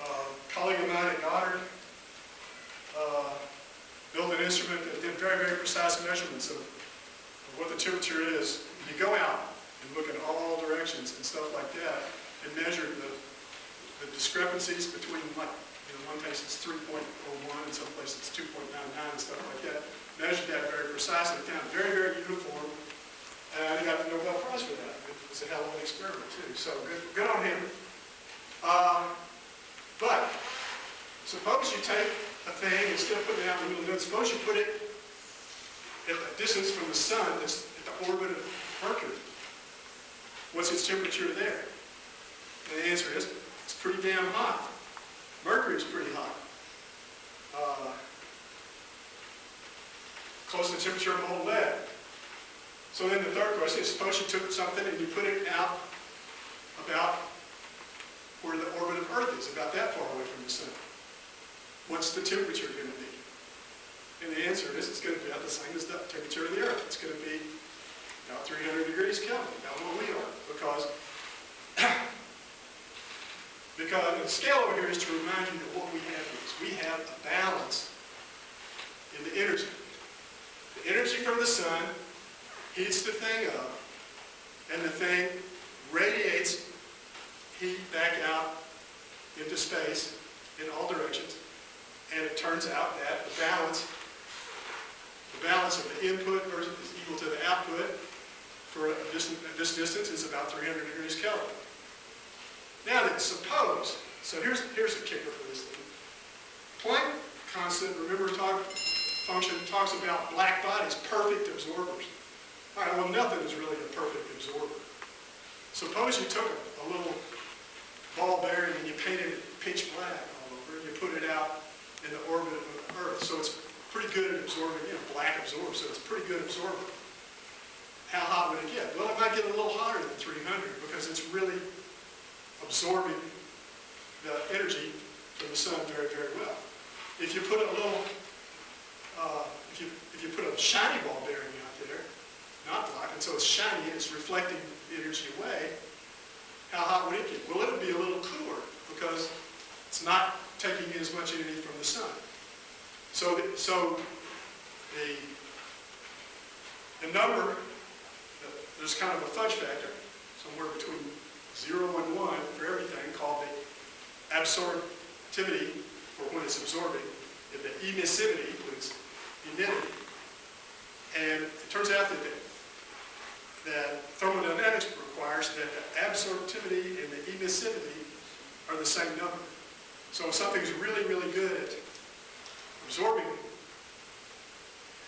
S1: a colleague of mine at Goddard built an instrument that did very, very precise measurements of what the temperature is. You go out and look in all directions and stuff like that and measure the discrepancies between, like, one place it's 3.01 and some place it's 2.99 and stuff like that. Measured that very precisely, found very, very uniform, and he got the Nobel Prize for that. It was a hell of an experiment too, so good on him. But suppose you take a thing, instead of putting it out in the middle of the night, suppose you put it at a distance from the sun, that's at the orbit of Mercury. What's its temperature there? And the answer is, it's pretty damn hot. Mercury's pretty hot. Close to the temperature of a whole lead. So then the third question is, suppose you took something and you put it out about where the orbit of Earth is, about that far away from the sun. What's the temperature going to be? And the answer is, it's going to be about the same as the temperature of the Earth. It's going to be about 300 degrees Kelvin, about where we are, because the scale over here is to remind you that what we have is we have a balance in the energy. The energy from the sun heats the thing up, and the thing radiates heat back out into space in all directions, and it turns out that the balance of the input is equal to the output for this distance is about 300 degrees Kelvin. Now then, suppose, so here's the kicker for this thing. Planck constant, remember, function talks about black bodies, perfect absorbers. All right, well, nothing is really a perfect absorber. Suppose you took a little ball bearing and you painted it pitch black all over, and you put it out in the orbit of the Earth. So it's pretty good at absorbing, black absorbs, so it's pretty good absorbing. How hot would it get? Well, it might get a little hotter than 300 because it's really absorbing the energy from the sun very, very well. If you put a little, if you put a shiny ball bearing out there, not black, and so it's shiny and it's reflecting the energy away, how hot would it get? Well, it would be a little cooler because it's not taking in as much energy from the sun. So the number, there's kind of a fudge factor, somewhere between 0 and 1 for everything, called the absorptivity for when it's absorbing, and the emissivity when it's emitting. And it turns out that thermodynamics requires that the absorptivity and the emissivity are the same number. So if something's really, really good at absorbing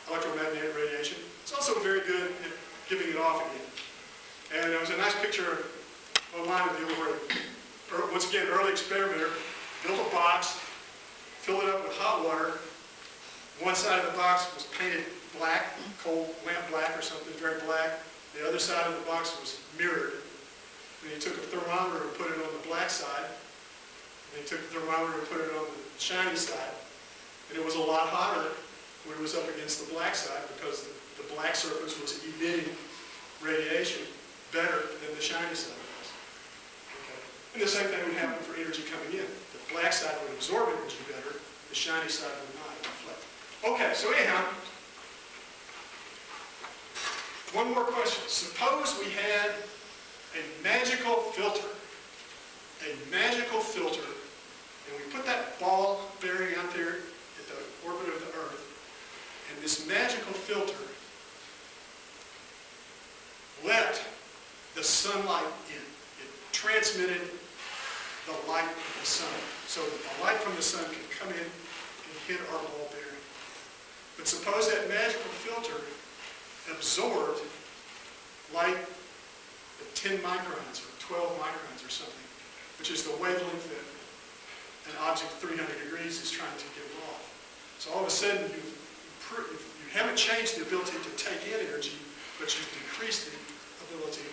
S1: electromagnetic radiation, it's also very good at giving it off again. And there was a nice picture online of the over, once again, early experimenter, built a box, filled it up with hot water. One side of the box was painted black, cold lamp black or something, very black. The other side of the box was mirrored. Then he took a thermometer and put it on the black side. Then he took the thermometer and put it on the shiny side. And it was a lot hotter when it was up against the black side because the black surface was emitting radiation better than the shiny side was. Okay. And the same thing would happen for energy coming in. The black side would absorb energy better, the shiny side would not reflect. Okay, so anyhow, one more question. Suppose we had a magical filter, and we put that ball bearing out there at the orbit of the Earth, and this magical filter let the sunlight in. It transmitted the light of the sun, so that the light from the sun could come in and hit our ball bearing. But suppose that magical filter absorbed light at 10 microns or 12 microns or something, which is the wavelength that an object 300 degrees is trying to give off. So all of a sudden you haven't changed the ability to take in energy, but you've decreased the ability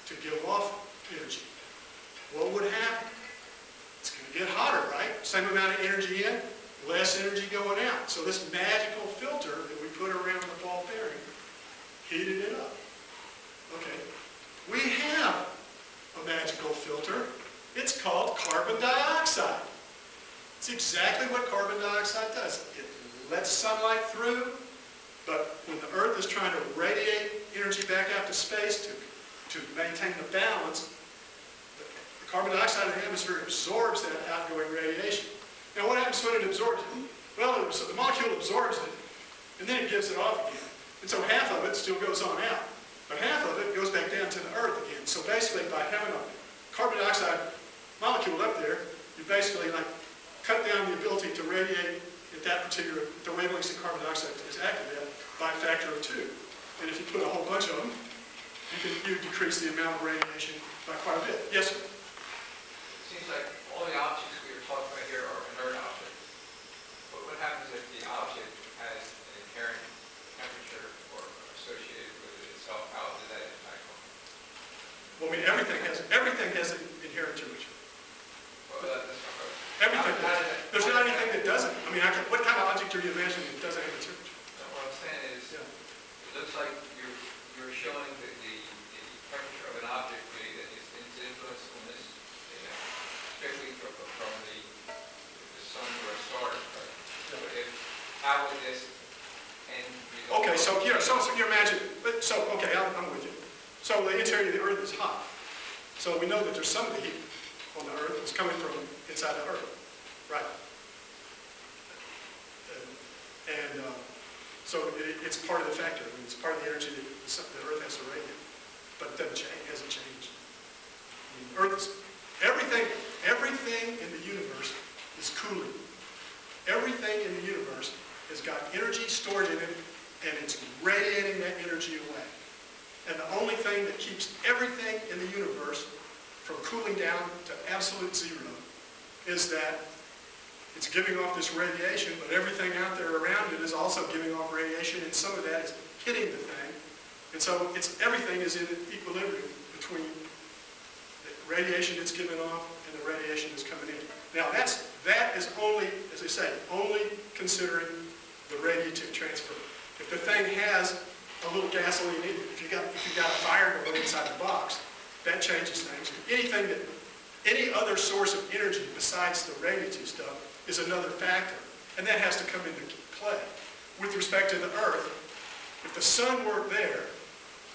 S1: to give off energy. What would happen? It's going to get hotter, right? Same amount of energy in, less energy going out. So this magical filter that we put around the ball bearing heated it up. Okay. We have a magical filter. It's called carbon dioxide. It's exactly what carbon dioxide does. It lets sunlight through, but when the Earth is trying to radiate energy back out to space to maintain the balance, the carbon dioxide in the atmosphere absorbs that outgoing radiation. Now what happens when it absorbs it? Well, the molecule absorbs it, and then it gives it off again. And so half of it still goes on out, but half of it goes back down to the Earth again. So basically by having a carbon dioxide molecule up there, you basically cut down the ability to radiate at that particular, the wavelengths that carbon dioxide is active at by a factor of 2. And if you put a whole bunch of them, you decrease the amount of radiation by quite a bit. Yes, sir?
S2: It seems like all the objects we were talking about here are inert objects. But what happens if the object has an inherent temperature or associated with it itself? How does that impact on it?
S1: Well, I mean, everything has an inherent temperature.
S2: Well, that's not right.
S1: Everything does. There's not anything that doesn't. I mean, what kind of object are you imagining that doesn't have a temperature?
S2: What I'm saying is,
S1: Yeah.
S2: it looks like you're showing the temperature of an object, that its influence on this, strictly from the sun or a star. Right? So how would this end?
S1: Okay, so you imagine. So okay, I'm with you. So the interior of the Earth is hot. So we know that there's some of the heat on the Earth that's coming from inside the Earth, right? So it's part of the factor. I mean, it's part of the energy that the Earth has to radiate, but it doesn't change, hasn't changed. I mean, Earth is, everything in the universe is cooling. Everything in the universe has got energy stored in it, and it's radiating that energy away. And the only thing that keeps everything in the universe from cooling down to absolute zero is that it's giving off this radiation, but everything out there around it is also giving off radiation, and some of that is hitting the thing. And so everything is in equilibrium between the radiation it's giving off and the radiation that's coming in. Now that is only, as I say, only considering the radiative transfer. If the thing has a little gasoline in it, if you got a fire going inside the box, that changes things. Any other source of energy besides the radiative stuff is another factor, and that has to come into play. With respect to the Earth, if the sun weren't there,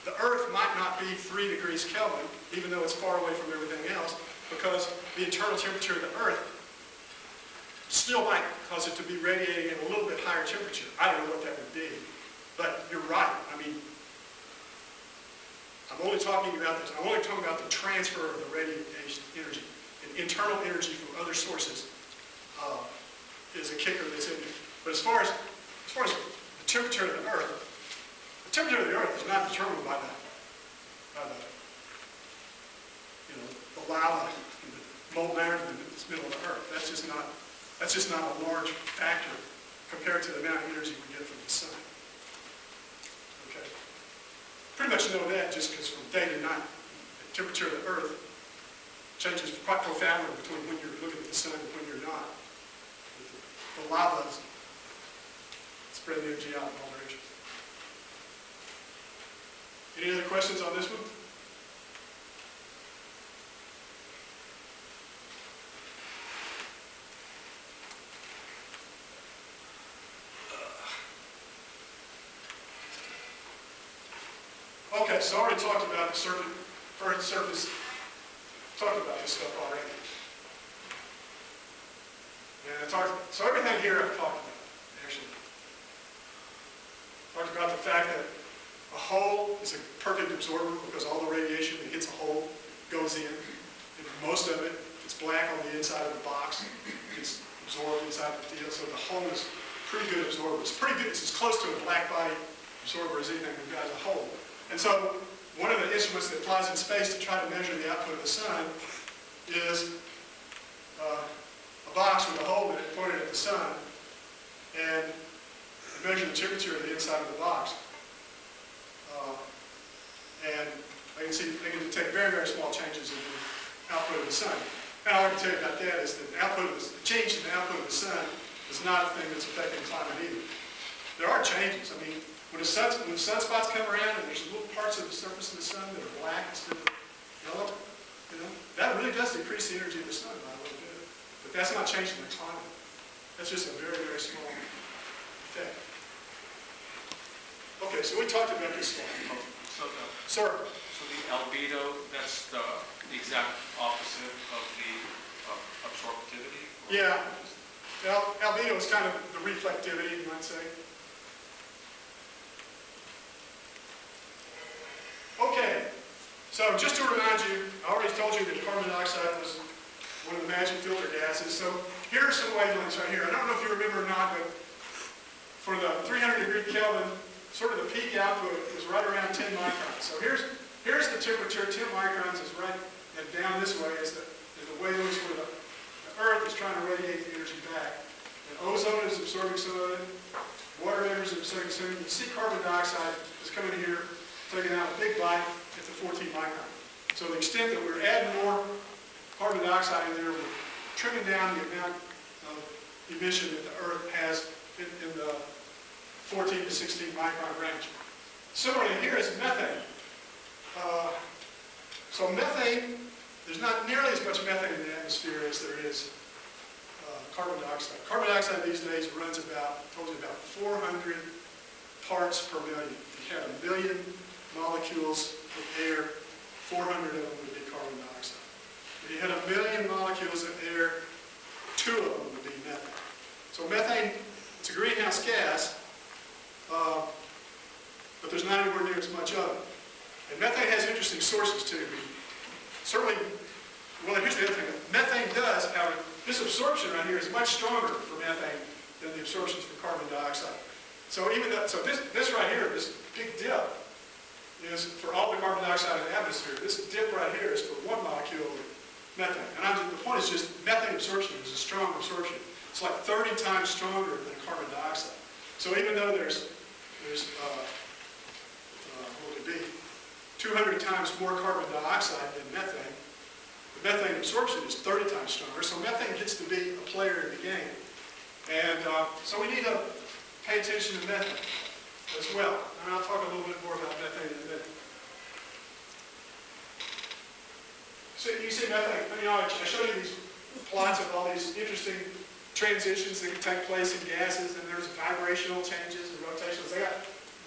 S1: the Earth might not be 3 degrees Kelvin, even though it's far away from everything else, because the internal temperature of the Earth still might cause it to be radiating at a little bit higher temperature. I don't know what that would be, but you're right. I mean, I'm only talking about the transfer of the radiation energy. And internal energy from other sources is a kicker that's in there. But as far as the temperature of the Earth is not determined by the lava and the molten iron in the middle of the Earth. That's just not a large factor compared to the amount of energy we get from the sun. Okay. Pretty much know that just because from day to night, the temperature of the Earth changes quite profoundly between when you're looking at the sun and when you're not. The lava is spreading energy out in all directions. Any other questions on this one? Okay, so I already talked about the surface, talked about this stuff already. And so everything here I've talked about, actually. Talked about the fact that a hole is a perfect absorber because all the radiation that hits a hole goes in. And most of it, if it's black on the inside of the box, gets absorbed inside the deal. So the hole is a pretty good absorber. It's pretty good. It's as close to a black body absorber as anything we've got as a hole. And so one of the instruments that flies in space to try to measure the output of the sun is a box with a hole in it pointed at the sun, and measure the temperature of the inside of the box. And they can detect very, very small changes in the output of the sun. Now, all I can tell you about that is that the change in the output of the sun is not a thing that's affecting climate either. There are changes. I mean, when the sunspots come around and there's little parts of the surface of the sun that are black instead of yellow, that really does decrease the energy of the sun by a little bit. But that's not changing the climate. That's just a very, very small effect. Okay, so we talked about this one. Sir?
S4: So the albedo, that's the exact opposite of the absorptivity?
S1: Yeah. Albedo is kind of the reflectivity, you might say. Okay, so just to remind you, I already told you that carbon dioxide was one of the magic filter gases. So here are some wavelengths right here. I don't know if you remember or not, but for the 300 degree Kelvin, sort of the peak output is right around 10 microns. So here's the temperature. 10 microns is right, and down this way is the wavelengths where the Earth is trying to radiate the energy back. And ozone is absorbing some of it. Water vapor is absorbing some of it. You see carbon dioxide is coming in here, taking out a big bite at the 14 micron. So the extent that we're adding more carbon dioxide in there, we're trimming down the amount of emission that the Earth has in the 14 to 16 micron range. Similarly, here is methane. So methane, there's not nearly as much methane in the atmosphere as there is carbon dioxide. Carbon dioxide these days runs about, I told you, about 400 parts per million. If you had 1 million molecules of air 400 of them would be carbon dioxide. If you had 1 million molecules of air, 2 of them would be methane. So methane, it's a greenhouse gas, but there's not anywhere near as much of it. And methane has interesting sources too. Certainly, well, here's the other thing. Methane does, however, this absorption right here is much stronger for methane than the absorptions for carbon dioxide. So even though, so this right here, this big dip, is for all the carbon dioxide in the atmosphere. This dip right here is for 1 molecule of methane. And the point is just methane absorption is a strong absorption. It's like 30 times stronger than carbon dioxide. So even though there's what would it be, 200 times more carbon dioxide than methane, the methane absorption is 30 times stronger. So methane gets to be a player in the game. And so we need to pay attention to methane as well. And I'll talk a little bit more about methane in a minute. So you see methane, I showed you these plots of all these interesting transitions that can take place in gases, and there's vibrational changes and rotations. They got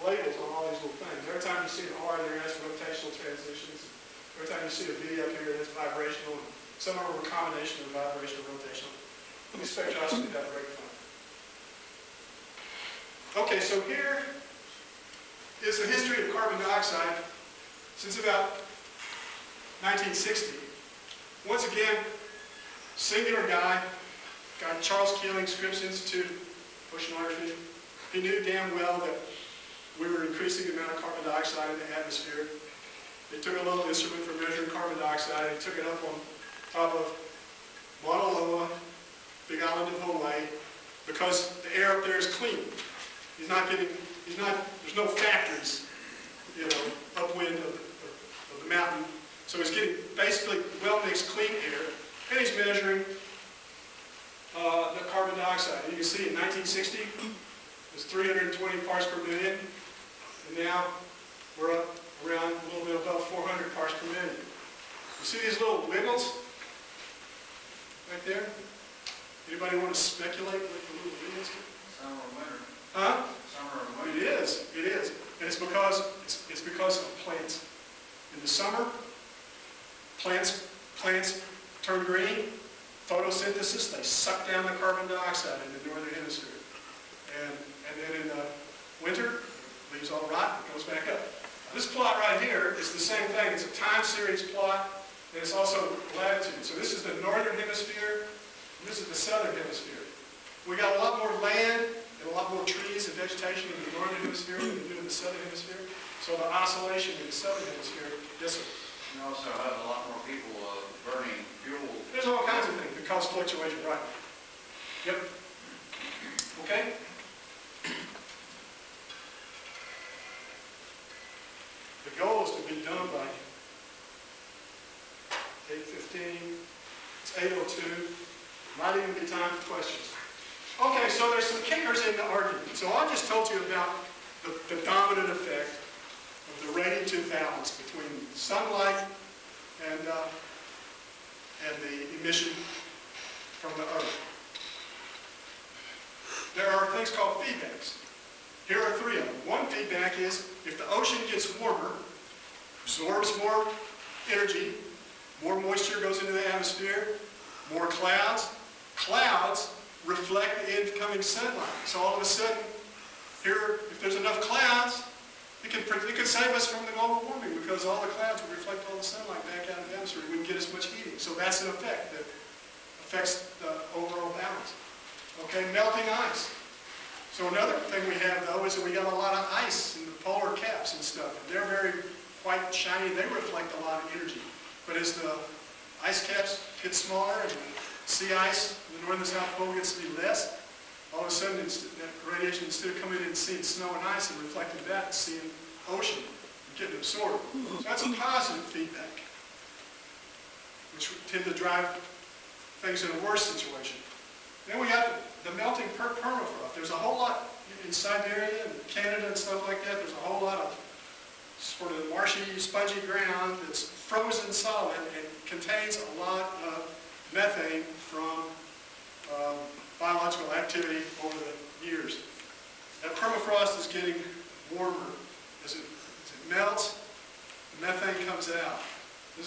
S1: labels on all these little things. Every time you see an R there, that's rotational transitions. Every time you see a V up here, that's vibrational. And some of them are a combination of vibrational and rotational. Let me spectroscopy that break fun. Okay, so here is the history of carbon dioxide since about 1960. Once again, singular guy Charles Keeling, Scripps Institute, oceanography. He knew damn well that we were increasing the amount of carbon dioxide in the atmosphere. They took a little instrument for measuring carbon dioxide and took it up on top of Mauna Loa, Big Island of Hawaii, because the air up there is clean. There's no factories, upwind of the mountain. So he's getting basically well-mixed clean air, and he's measuring the carbon dioxide. And you can see in 1960, it was 320 parts per million, and now we're up around a little bit above 400 parts per million. You see these little wiggles right there? Anybody want to speculate what the little wiggles are?
S5: Summer or winter.
S1: Huh?
S5: Summer or winter.
S1: It is. And it's because of plants. In the summer, plants turn green, photosynthesis, they suck down the carbon dioxide in the northern hemisphere. And then in the winter, leaves all rot, it goes back up. This plot right here is the same thing. It's a time series plot, and it's also latitude. So this is the northern hemisphere, and this is the southern hemisphere. We got a lot more land and a lot more trees and vegetation in the northern hemisphere than we do in the southern hemisphere. So the oscillation in the southern hemisphere, yes sir.
S9: You also have a lot more people burning fuel.
S1: There's all kinds of things that cause fluctuation, right? Yep. Okay? The goal is to be done by 8:15. It's 8:02. Might even be time for questions. Okay, so there's some kickers in the argument. So I just told you about the dominant effect of the radiative balance between sunlight and the emission from the Earth. There are things called feedbacks. Here are 3 of them. One feedback is if the ocean gets warmer, absorbs more energy, more moisture goes into the atmosphere, more clouds. Clouds reflect the incoming sunlight. So all of a sudden, here, if there's enough clouds, it could save us from the global warming because all the clouds will reflect all the sunlight back out of the atmosphere. We wouldn't get as much heating. So that's an effect that affects the overall balance. Okay, melting ice. So another thing we have, though, is that we got a lot of ice in the polar caps and stuff. And they're very white and shiny. They reflect a lot of energy. But as the ice caps get smaller and the sea ice in the northern and south pole gets to be less, all of a sudden that radiation, instead of coming in and seeing snow and ice and reflecting that and seeing ocean and getting absorbed. So that's a positive feedback, which would tend to drive things in a worse situation. Then we got the melting permafrost. There's a whole lot in Siberia and Canada and stuff like that. There's a whole lot of sort of marshy, spongy ground that's frozen solid and contains a lot of methane from biological activity over the years. That permafrost is getting warmer. As it melts, methane comes out.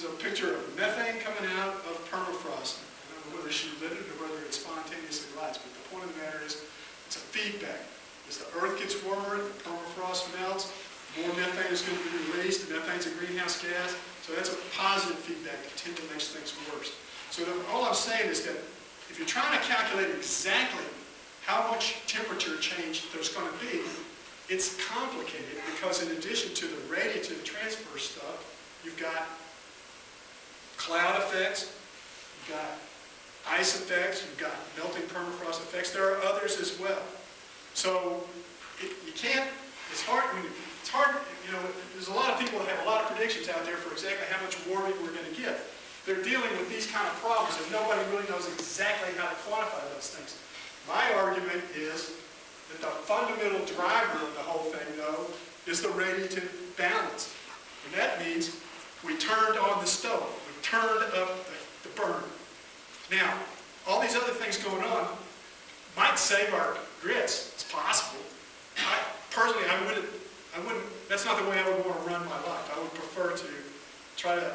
S1: is a picture of methane coming out of permafrost. I don't know whether she lit it or whether it spontaneously lights, but the point of the matter is, it's a feedback. As the earth gets warmer, the permafrost melts, more methane is going to be released. Methane's a greenhouse gas, so that's a positive feedback that tends to make things worse. So all I'm saying is that if you're trying to calculate exactly how much temperature change there's going to be, it's complicated because in addition to the radiative transfer stuff, you've got cloud effects, you've got ice effects, you've got melting permafrost effects. There are others as well. So you can't, it's hard, there's a lot of people that have a lot of predictions out there for exactly how much warming we're going to get. They're dealing with these kind of problems and nobody really knows exactly how to quantify those things. My argument is that the fundamental driver of the whole thing, though, is the radiative balance. And that means we turned on the stove. We turned up the burner. Now, all these other things going on might save our grits. It's possible. Personally, I wouldn't, that's not the way I would want to run my life. I would prefer to try to,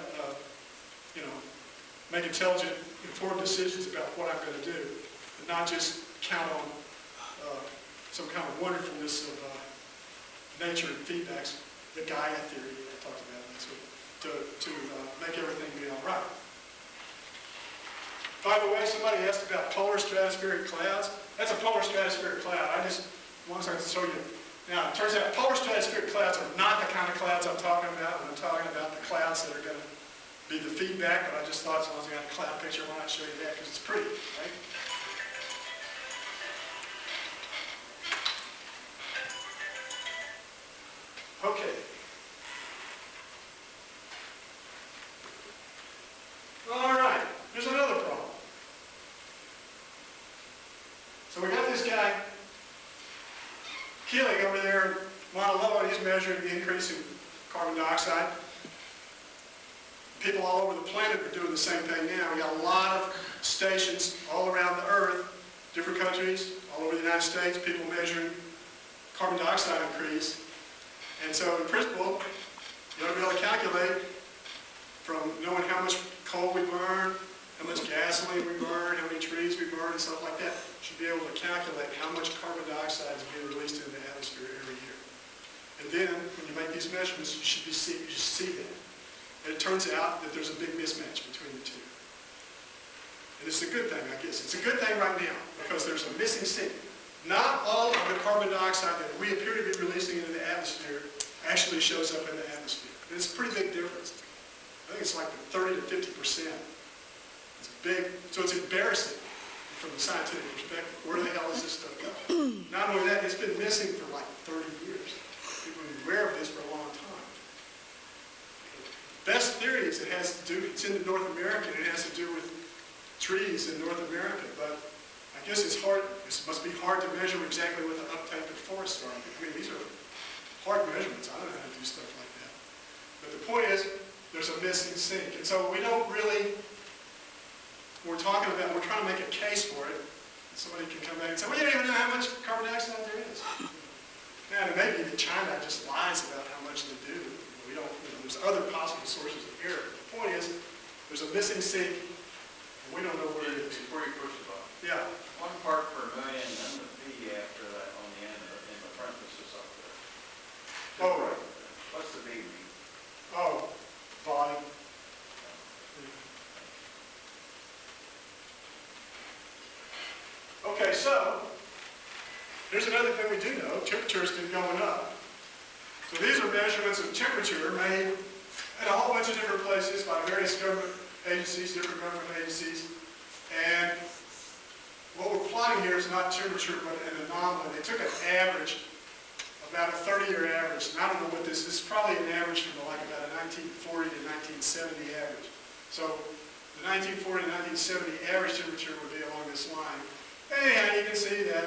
S1: make intelligent, informed decisions about what I'm going to do, and not just count on some kind of wonderfulness of nature and feedbacks, the Gaia theory that I talked about, to make everything be all right. By the way, somebody asked about polar stratospheric clouds. That's a polar stratospheric cloud. I just want to show you. Now, it turns out polar stratospheric clouds are not the kind of clouds I'm talking about when I'm talking about the clouds that are going to be the feedback, but I just thought as long as I got a cloud picture, why not show you that, because it's pretty, right? Okay. All right, here's another problem. So we got this guy, Keeling over there, Mauna Loa, he's measuring the increase in carbon dioxide. People all over the planet are doing the same thing now. We got a lot of stations all around the earth, different countries, all over the United States, people measuring carbon dioxide increase. And so in principle, you ought to be able to calculate from knowing how much coal we burn, how much gasoline we burn, how many trees we burn, and stuff like that. You should be able to calculate how much carbon dioxide is being released into the atmosphere every year. And then, when you make these measurements, you should see that. And it turns out that there's a big mismatch between the two. And it's a good thing, I guess. It's a good thing right now, because there's a missing link. Not all of the carbon dioxide that we appear to be releasing into the atmosphere actually shows up in the atmosphere. And it's a pretty big difference. I think it's like 30 to 50%. It's big, so it's embarrassing from the scientific perspective. Where the hell is this stuff going? Not only that, it's been missing for like 30 years. People have been aware of this for a long time. Best theory is it's in North America, and it has to do with trees in North America, but I guess it must be hard to measure exactly what the uptake of forests are. I mean, these are hard measurements. I don't know how to do stuff like that. But the point is, there's a missing link. And so we don't really, we're trying to make a case for it. Somebody can come back and say, well, you don't even know how much carbon dioxide there is. Now, maybe China just lies about how much they do. We don't, there's other possible sources of error. The point is, there's a missing link, and we don't know where it is.
S9: Before you push the button.
S1: Yeah.
S9: 1 part per million, then the B after that on the end in the parenthesis up there.
S1: Oh, right.
S9: What's the B mean?
S1: Oh, volume. Okay, so here's another thing we do know. Temperature's been going up. So these are measurements of temperature made at a whole bunch of different places by various government agencies, different government agencies. And what we're plotting here is not temperature, but an anomaly. They took an average, about a 30-year average. And I don't know what this is. It's probably an average from like about a 1940 to 1970 average. So the 1940 to 1970 average temperature would be along this line. Anyhow, you can see that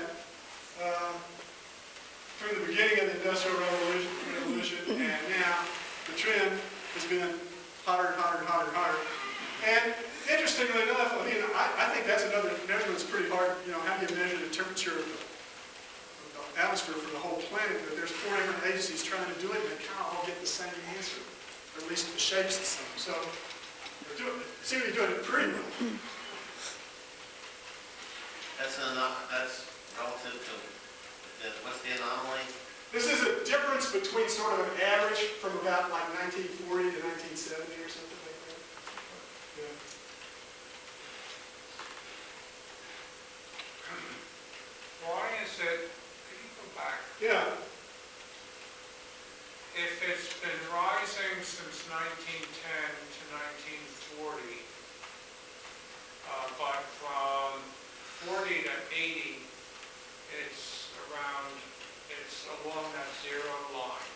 S1: through the beginning of the Industrial Revolution and now, the trend has been hotter and hotter and hotter and hotter. And interestingly enough, I think that's another measurement that's pretty hard. How do you measure the temperature of the atmosphere for the whole planet? But there's 4 different agencies trying to do it, and they kind of all get the same answer, or at least the shape's the same. So Seem to be doing it pretty well.
S10: That's relative to, what's the anomaly?
S1: This is a difference between sort of an average from about like 1940 to 1970 or something like that. Yeah.
S8: Why is it, could you go back?
S1: Yeah.
S8: If it's been rising since 1910 to 1940, but from 40 to 80, it's along that zero line.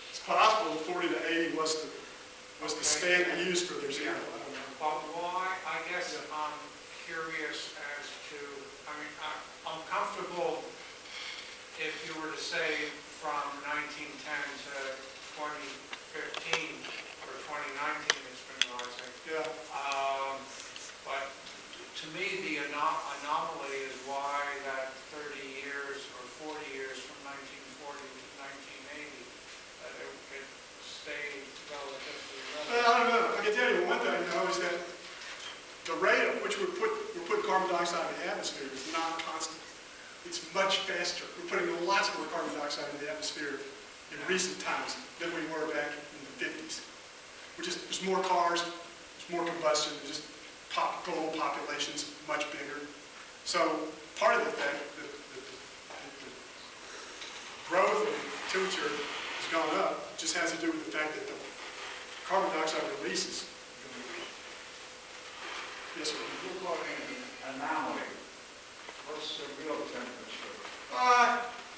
S1: It's possible that 40 to 80 was the standard used for their zero. I don't know.
S8: But why, I guess I'm curious as to, I mean, I'm comfortable if you were to say from 1910 to 2015 or 2019 it's been rising.
S1: Yeah.
S8: But to me, the anomaly is why that 30 years or 40 years from 1940 to 1980, that it stayed relatively low.
S1: Well, I don't know. I can tell you one thing I know is that the rate at which we're putting carbon dioxide in the atmosphere is not constant. It's much faster. We're putting lots more carbon dioxide in the atmosphere in recent times than we were back in the 50s. There's more cars, there's more combustion, there's just global population's much bigger. So part of the fact that the growth of the temperature has gone up just has to do with the fact that the carbon dioxide releases. Yes, sir.
S5: You're calling it an anomaly. What's the real temperature?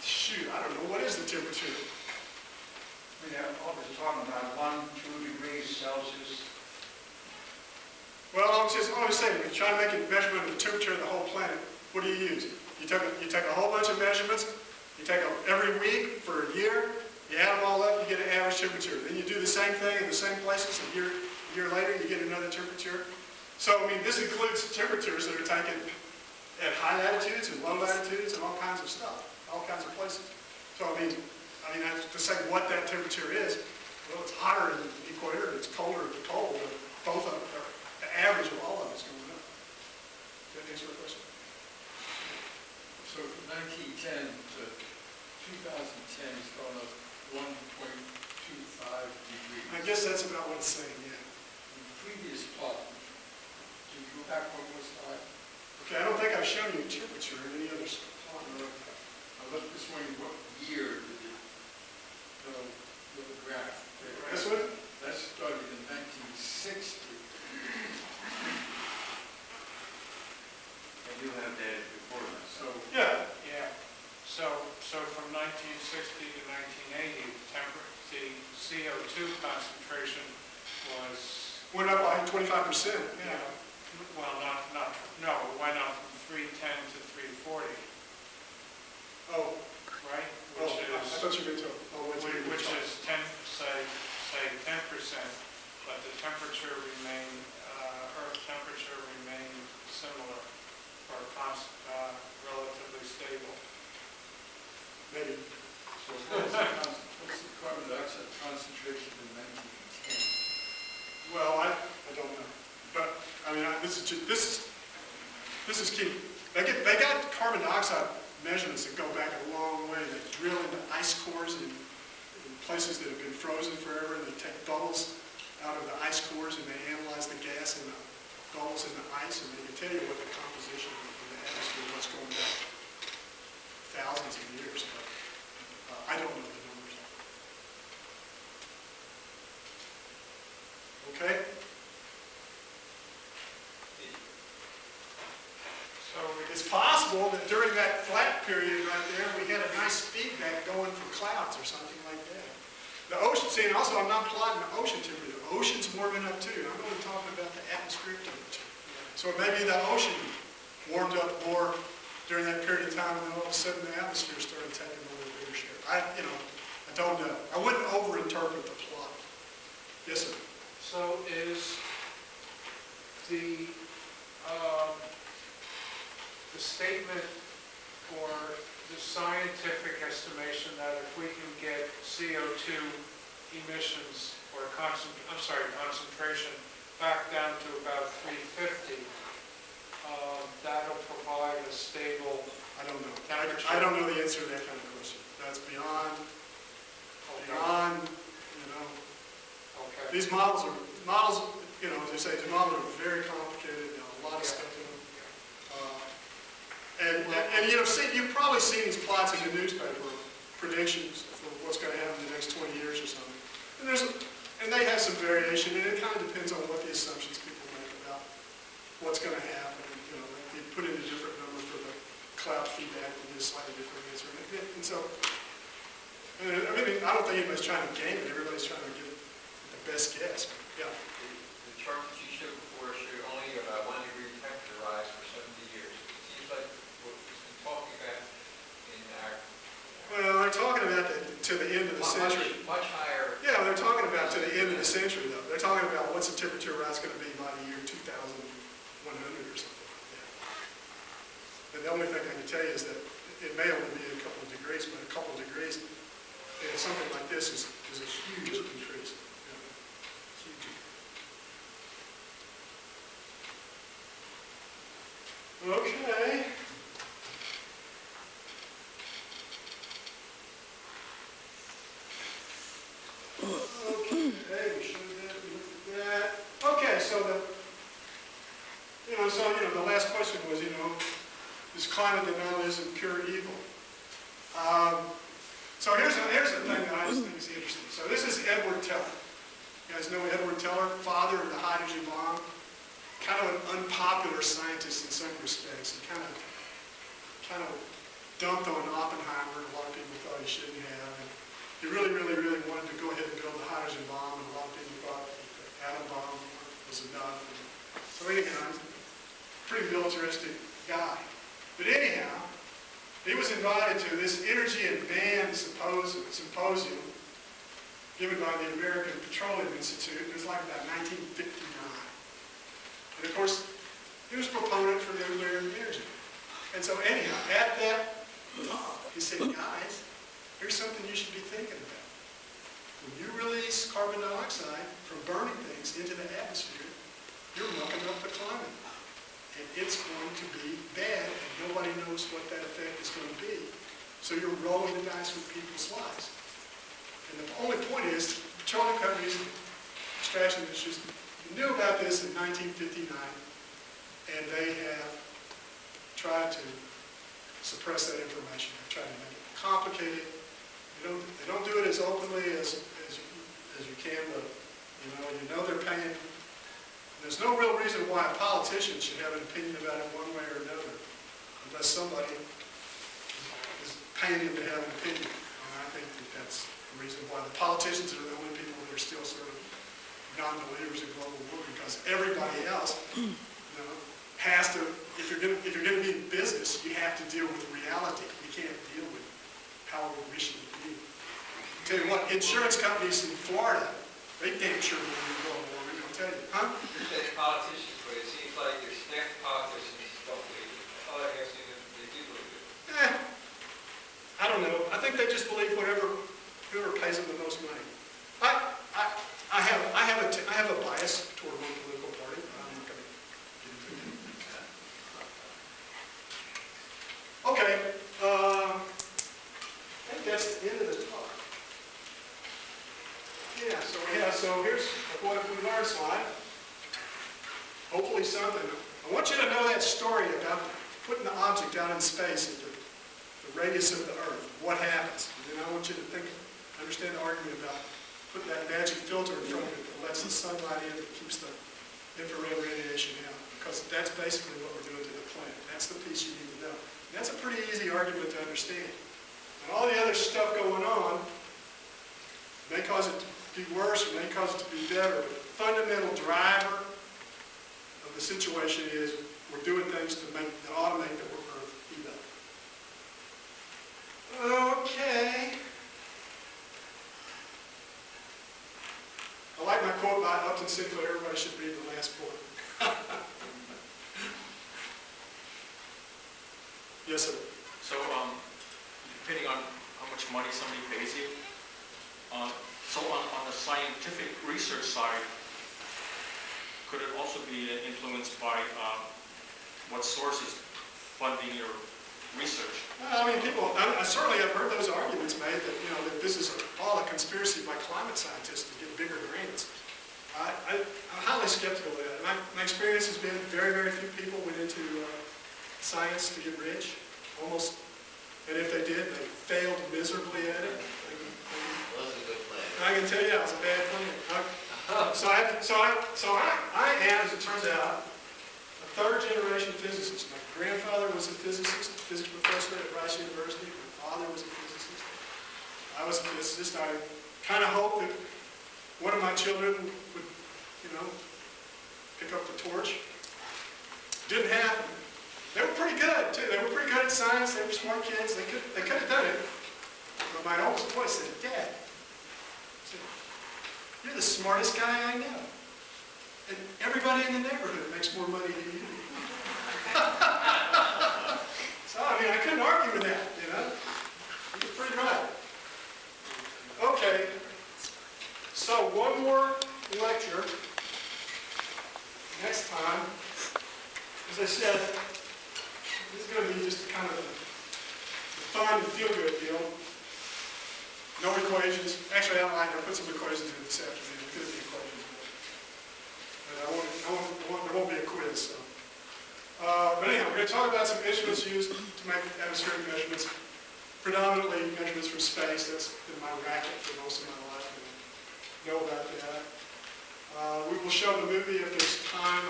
S1: Shoot, I don't know. What is the temperature?
S5: I mean, all this talking about 1, 2 degrees Celsius.
S1: Well, I was saying, when you try to make a measurement of the temperature of the whole planet, what do you use? You take a whole bunch of measurements, you take them every week for a year, you add them all up, you get an average temperature. Then you do the same thing in the same places, a year later, you get another temperature. So, I mean, this includes temperatures that are taken at high latitudes and low latitudes and all kinds of stuff, all kinds of places. So, I mean, to say what that temperature is, well, it's hotter in the equator, it's colder at the pole, but both of them, the average of all of it is going up. Does that answer your question?
S3: So from 1910 to 2010, it's gone up 1.25 degrees.
S1: I guess that's about what it's saying, yeah.
S3: In the previous plot, can you go back one more slide?
S1: Okay, I don't think I've shown you temperature in any other plot.
S3: I left this one, what year did it, the graph?
S1: This one?
S3: That started in 1960.
S9: I do have data before that.
S3: So,
S1: Yeah.
S8: Yeah. So from 1960 to 1980, the CO2 concentration was,
S1: Went up by 25%.
S8: yeah, well, no, it went up from 310 to 340,
S1: Oh,
S8: right?
S1: I thought you were going to
S8: Which is 10, say 10%, but the temperature remained, Earth temperature remained similar or relatively stable.
S1: maybe.
S3: so what's the carbon dioxide concentration in 1910?
S1: Well, I don't know. But, I mean, this is key. They got carbon dioxide measurements that go back a long way. They drill into ice cores in places that have been frozen forever, and they take bubbles out of the ice cores and they analyze the gas in the bubbles in the ice, and they can tell you what the composition of the atmosphere was going back thousands of years. But I don't know the numbers. Okay?
S8: So
S1: It's possible that during that flat period right there, we had a nice feedback going from clouds or something like that. The ocean, see, and also I'm not plotting the ocean temperature. The ocean's warming up too. I'm only talking about the atmospheric temperature. So maybe the ocean warmed up more during that period of time, and then all of a sudden the atmosphere started taking over a bigger share. I don't know. I wouldn't overinterpret the plot. Yes, sir.
S8: So is the statement or the scientific estimation that if we can get CO2 emissions or concentration back down to about 350, that'll provide a stable
S1: I don't know.
S8: temperature.
S1: I don't know the answer to that kind of question. That's beyond, you know,
S8: Okay.
S1: these models, you know, as I say, the models are very complicated, you know, a lot of stuff in them. And you've probably seen these plots in the newspaper, predictions for what's going to happen in the next 20 years or something. And they have some variation, and it kind of depends on what the assumptions people make about what's going to happen. You know, they put in a different number for the cloud feedback and get a slightly different answer. And so, I mean, I don't think anybody's trying to game it. Everybody's trying to get the best guess. Yeah.
S2: The chart that you showed before showed only about 1 degree temperature rise for 70 years. It seems like what we've been talking about in our...
S1: Well, they're talking about to the end of the century.
S2: Much higher.
S1: Yeah, they're talking about to the end of the century, though. They're talking about what's the temperature rise going to be by the year 2100 or something like that. And the only thing I can tell you is that it may only be a couple of degrees, but a couple of degrees in something like this is a huge increase. You know, huge. Okay. Okay, we showed that, we looked at that. Okay, so the last question was, is climate denialism pure evil? So here's the thing that I just think is interesting. So this is Edward Teller. You guys know Edward Teller, father of the hydrogen bomb, kind of an unpopular scientist in some respects. He kind of dumped on Oppenheimer, and a lot of people thought he shouldn't have. And he really, really, really wanted to go ahead and build the hydrogen bomb, and a lot of people thought the atom bomb was enough. And so anyhow, he's a pretty militaristic guy. But anyhow, he was invited to this Energy and Man Symposium given by the American Petroleum Institute. It was like about 1959. And of course, he was a proponent for nuclear energy. And so anyhow, at that talk, he said, guys, here's something you should be thinking about. When you release carbon dioxide from burning things into the atmosphere, you're mucking up the climate. And it's going to be bad, and nobody knows what that effect is going to be. So you're rolling the dice with people's lives. And the only point is, petroleum companies, extraction industries, knew about this in 1959, and they have tried to suppress that information. They've tried to make it complicated. They don't do it as openly as you can, but you know they're paying. There's no real reason why a politician should have an opinion about it one way or another, unless somebody is paying him to have an opinion. And I think that's the reason why the politicians are the only people that are still sort of non-believers in global warming, because everybody else, has to. If you're going to be in business, you have to deal with reality. You can't deal with how we wish it would be. I'll tell you what, insurance companies in Florida, they damn sure believe in global warming. I'll tell you, huh?
S2: You're saying politicians, but it seems like your staff politicians don't believe it. All I ask you is they do believe it.
S1: I don't know. I think they just believe whoever pays them the most money. I have a bias toward one political party, but I'm not going to get into that. Okay. I think that's the end of the talk. Yeah, so here's what we learned slide. Hopefully something. I want you to know that story about putting the object out in space at the radius of the Earth. What happens? And then I want you to understand the argument about putting that magic filter in front of it that lets the sunlight in, that keeps the infrared radiation out. Because that's basically what we're doing to the planet. That's the piece you need to know. And that's a pretty easy argument to understand. And all the other stuff going on may cause it to be worse or may cause it to be better, but the fundamental driver of the situation is we're doing things to automate the Earth heat up. Okay. I like my quote by Upton Sinclair, everybody should read the last book. Yes, sir.
S4: So, depending on how much money somebody pays you, So on the scientific research side, could it also be influenced by what sources funding your research?
S1: I mean, I certainly have heard those arguments made that, that this is all a conspiracy by climate scientists to get bigger grants. I'm highly skeptical of that. My experience has been very, very few people went into science to get rich, almost, and if they did, they failed miserably at it.
S10: Well, that's a good plan.
S1: I can tell you that was a bad plan. So I am, as it turns out, a third-generation physicist. My grandfather was a physicist, physics professor at Rice University. My father was a physicist. I was a physicist. I kind of hoped that one of my children would, pick up the torch. Didn't happen. They were pretty good, too. They were pretty good at science. They were smart kids. They could have done it. But my oldest boy said, Dad, you're the smartest guy I know. And everybody in the neighborhood makes more money than you do. So, I couldn't argue with that, He was pretty right. Okay. So, one more lecture. Next time, as I said, this is going to be just kind of a fun and feel-good deal. No equations. Actually, I put some equations in this afternoon. There could be equations. But there won't be a quiz. So. But anyhow, we're going to talk about some instruments used to make atmospheric measurements, predominantly measurements from space. That's been my racket for most of my life. I know about that. We will show the movie if there's time.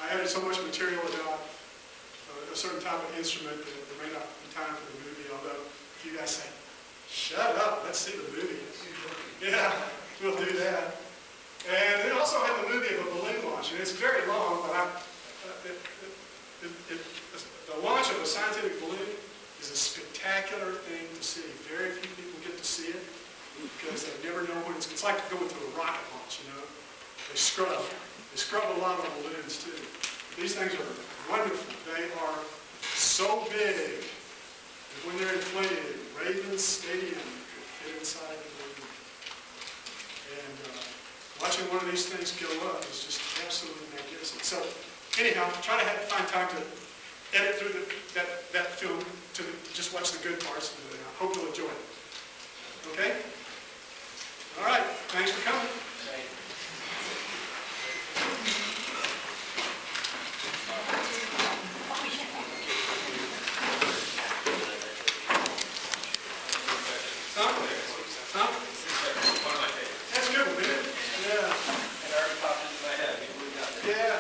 S1: I added so much material about a certain type of instrument that there may not be time for the movie, although if you guys say, shut up, let's see the movie. Yeah, we'll do that. And we also have the movie of a balloon launch, and it's very long, but the launch of a scientific balloon is a spectacular thing to see. Very few people get to see it because they never know when it's like going to a rocket launch, They scrub a lot of balloons too. These things are wonderful. They are so big that when they're inflated, Ravens Stadium could fit inside the balloon. And watching one of these things go up is just absolutely magnificent. So anyhow, try to find time to edit through that film to just watch the good parts, and I hope you'll enjoy it. Okay? All right. Thanks for coming. That's a good one, isn't it? Yeah.
S2: It already popped into my head before we got there.
S1: Yeah.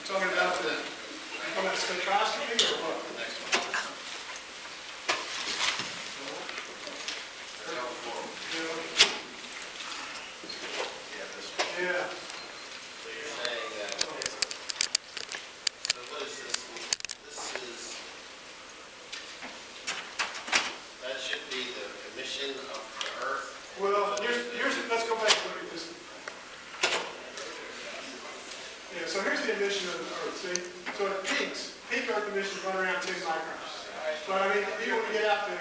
S1: Talking about spectroscopy or what?
S10: Next one. Yeah, this one.
S1: Yeah.
S10: So you're saying that, so what is this? This is, that should be the emission of the Earth.
S1: Well, let's go back and look at this. Yeah, so here's the emission of the Earth, see? So it peaks. Peak Earth emissions run around 10 microns. But even when you get out to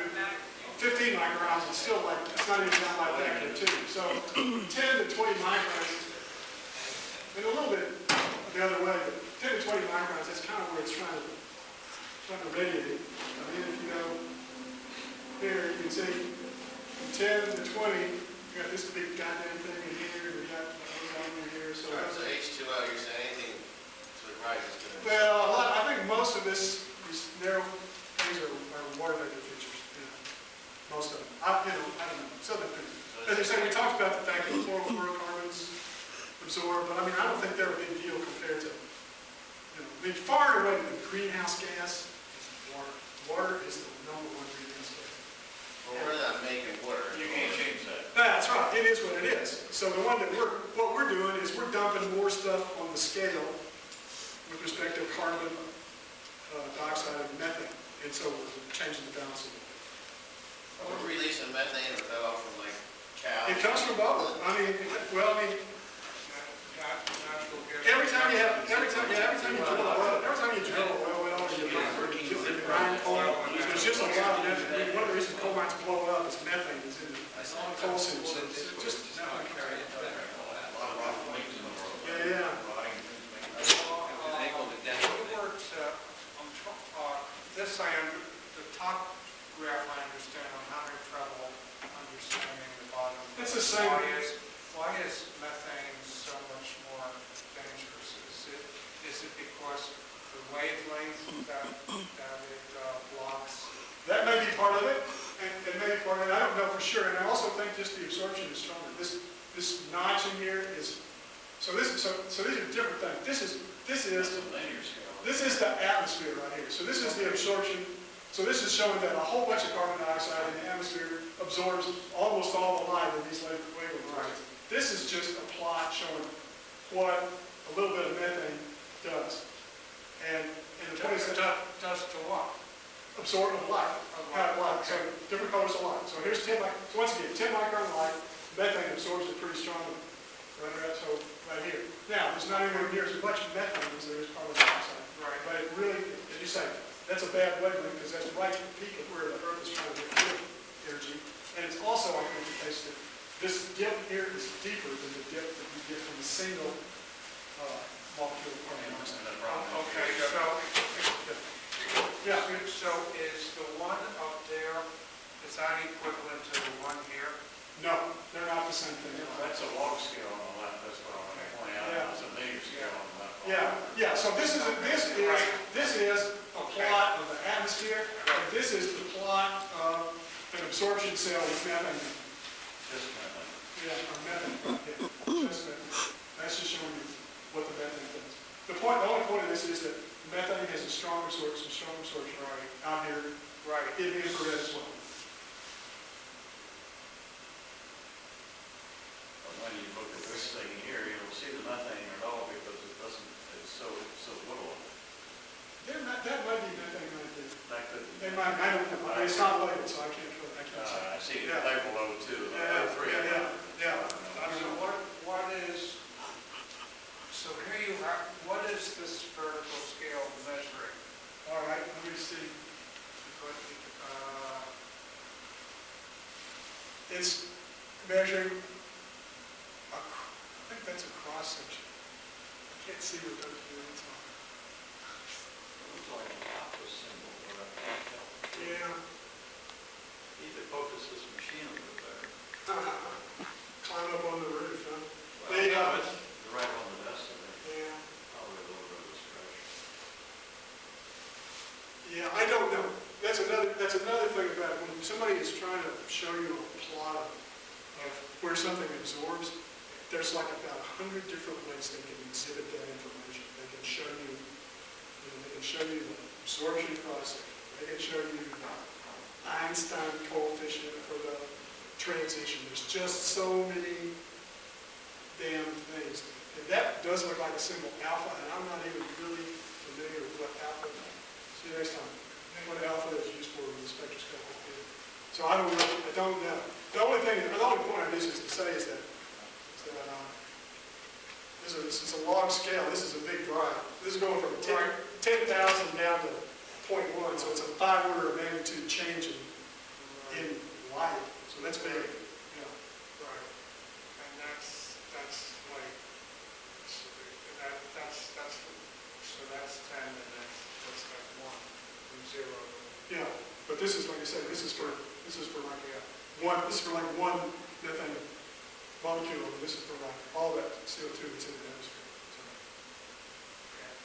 S1: 15 microns, it's still it's not even down by a factor of 2. So 10 to 20 microns, and a little bit the other way, but 10 to 20 microns, that's kind of where it's trying to radiate. If you go here, you can see from 10 to 20, you got this big goddamn thing in here, and you got ozone in here. So
S10: So H2O, you're saying anything to the right is going to...
S1: well, I think most of these narrow things are water vapor features. Most of them. I don't know. Some of them. As I said, we talked about the fact that chlorofluorocarbons absorb, but I don't think they're a big deal compared to, far and away the greenhouse gas is water. Water is the #1 greenhouse gas.
S10: Well, we're not making water.
S9: You can't change that.
S1: That's right. It is what it is. So the one that what we're doing is we're dumping more stuff on the scale with respect to carbon dioxide and methane, and so we're changing the balance of it.
S10: We're releasing methane or oil from cows.
S1: It comes from both.
S8: Natural gas
S1: time you drill a well, you grind coal, there's just a lot of methane. One of the reasons coal mines blow up is methane is in the coal seam. So it's just methane. Yeah.
S8: This the top graph I understand, I'm having trouble understanding the bottom.
S1: It's the same.
S8: Why is methane so much more dangerous? Is it because the wavelength that it blocks?
S1: That may be part of it, and it may be part of it. I don't know for sure, and I also think just the absorption is stronger. This notch in here is so these are different things. This is the atmosphere right here. So this is the absorption. So this is showing that a whole bunch of carbon dioxide in the atmosphere absorbs almost all the light in these wavelengths. This is just a plot showing what a little bit of methane does. And the point is that
S8: does to what?
S1: Absorb the light. So different colors of light. So here's 10 micron. So once again, 10 micron light, methane absorbs it pretty strongly. So right here. Now, there's not anywhere near as much methane as there is carbon dioxide.
S8: Right.
S1: But it really, as you say, that's a bad wavelength because that's right at the peak of where the Earth is trying to get rid of energy. And it's also, I think, the case that this dip here is deeper than the dip that you get from a single molecule of carbon dioxide.
S8: Okay, so is the one up there, is that equivalent to the one here?
S1: No, they're not the same thing.
S9: That's a log scale on the left, that's what I want to point out.
S1: Yeah.
S9: It's a meter scale on the left.
S1: Yeah. So this is a plot of the atmosphere, and this is the plot of an absorption cell with methane.
S9: Just methane.
S1: Yeah, or methane. Yeah, just methane. That's just showing you what the methane does. The only point of this is that methane has a strong absorption out here in the infrared as well.
S9: When you look at this thing here, you don't see the methane at all because it's so little.
S1: That might be methane right there.
S9: That could.
S1: They might, I don't know. It's not labeled, so I can't say.
S9: I see it labeled O2.
S1: Yeah.
S8: I don't know, what is, so here you have, what is this vertical scale measuring?
S1: All right, let me see. It's measuring, I think that's a cross section. I can't see what those units are.
S9: Looks like an alpha symbol, but I can't tell.
S1: Yeah.
S9: Need to focus this machine a little better.
S1: Climb up on the roof, huh?
S9: Well, it's right on the desk of it.
S1: Yeah.
S9: Probably a little bit of a stretch.
S1: Yeah, I don't know. That's another thing about when somebody is trying to show you a plot of where something absorbs, there's like about 100 different ways they can exhibit that information. They can show you, they can show you the absorption process. They can show you the Einstein coefficient for the transition. There's just so many damn things. And that does look like a symbol alpha, and I'm not even really familiar with what alpha is. See you next time. What alpha is used for in the spectroscope. So I don't know. The only point of this is to say is that this is a log scale. This is a big drive. This is going from 10,000 down to 0.1, so it's a 5 order of magnitude change in light. So that's big. Yeah.
S8: Right. And that's like, so that's 10 and that's like 1 from 0.
S1: Yeah, but this is, like I said, this is for like one methane molecule, and this is for like all that CO2 that's in the atmosphere.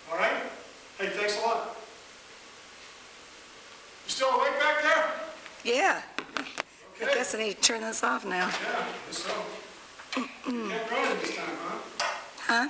S1: So. All right? Hey, thanks a lot. You still awake back there?
S11: Yeah.
S1: Okay.
S11: I guess I need to turn this off now.
S1: Yeah, I guess so. You kept running this time, huh?
S11: Huh?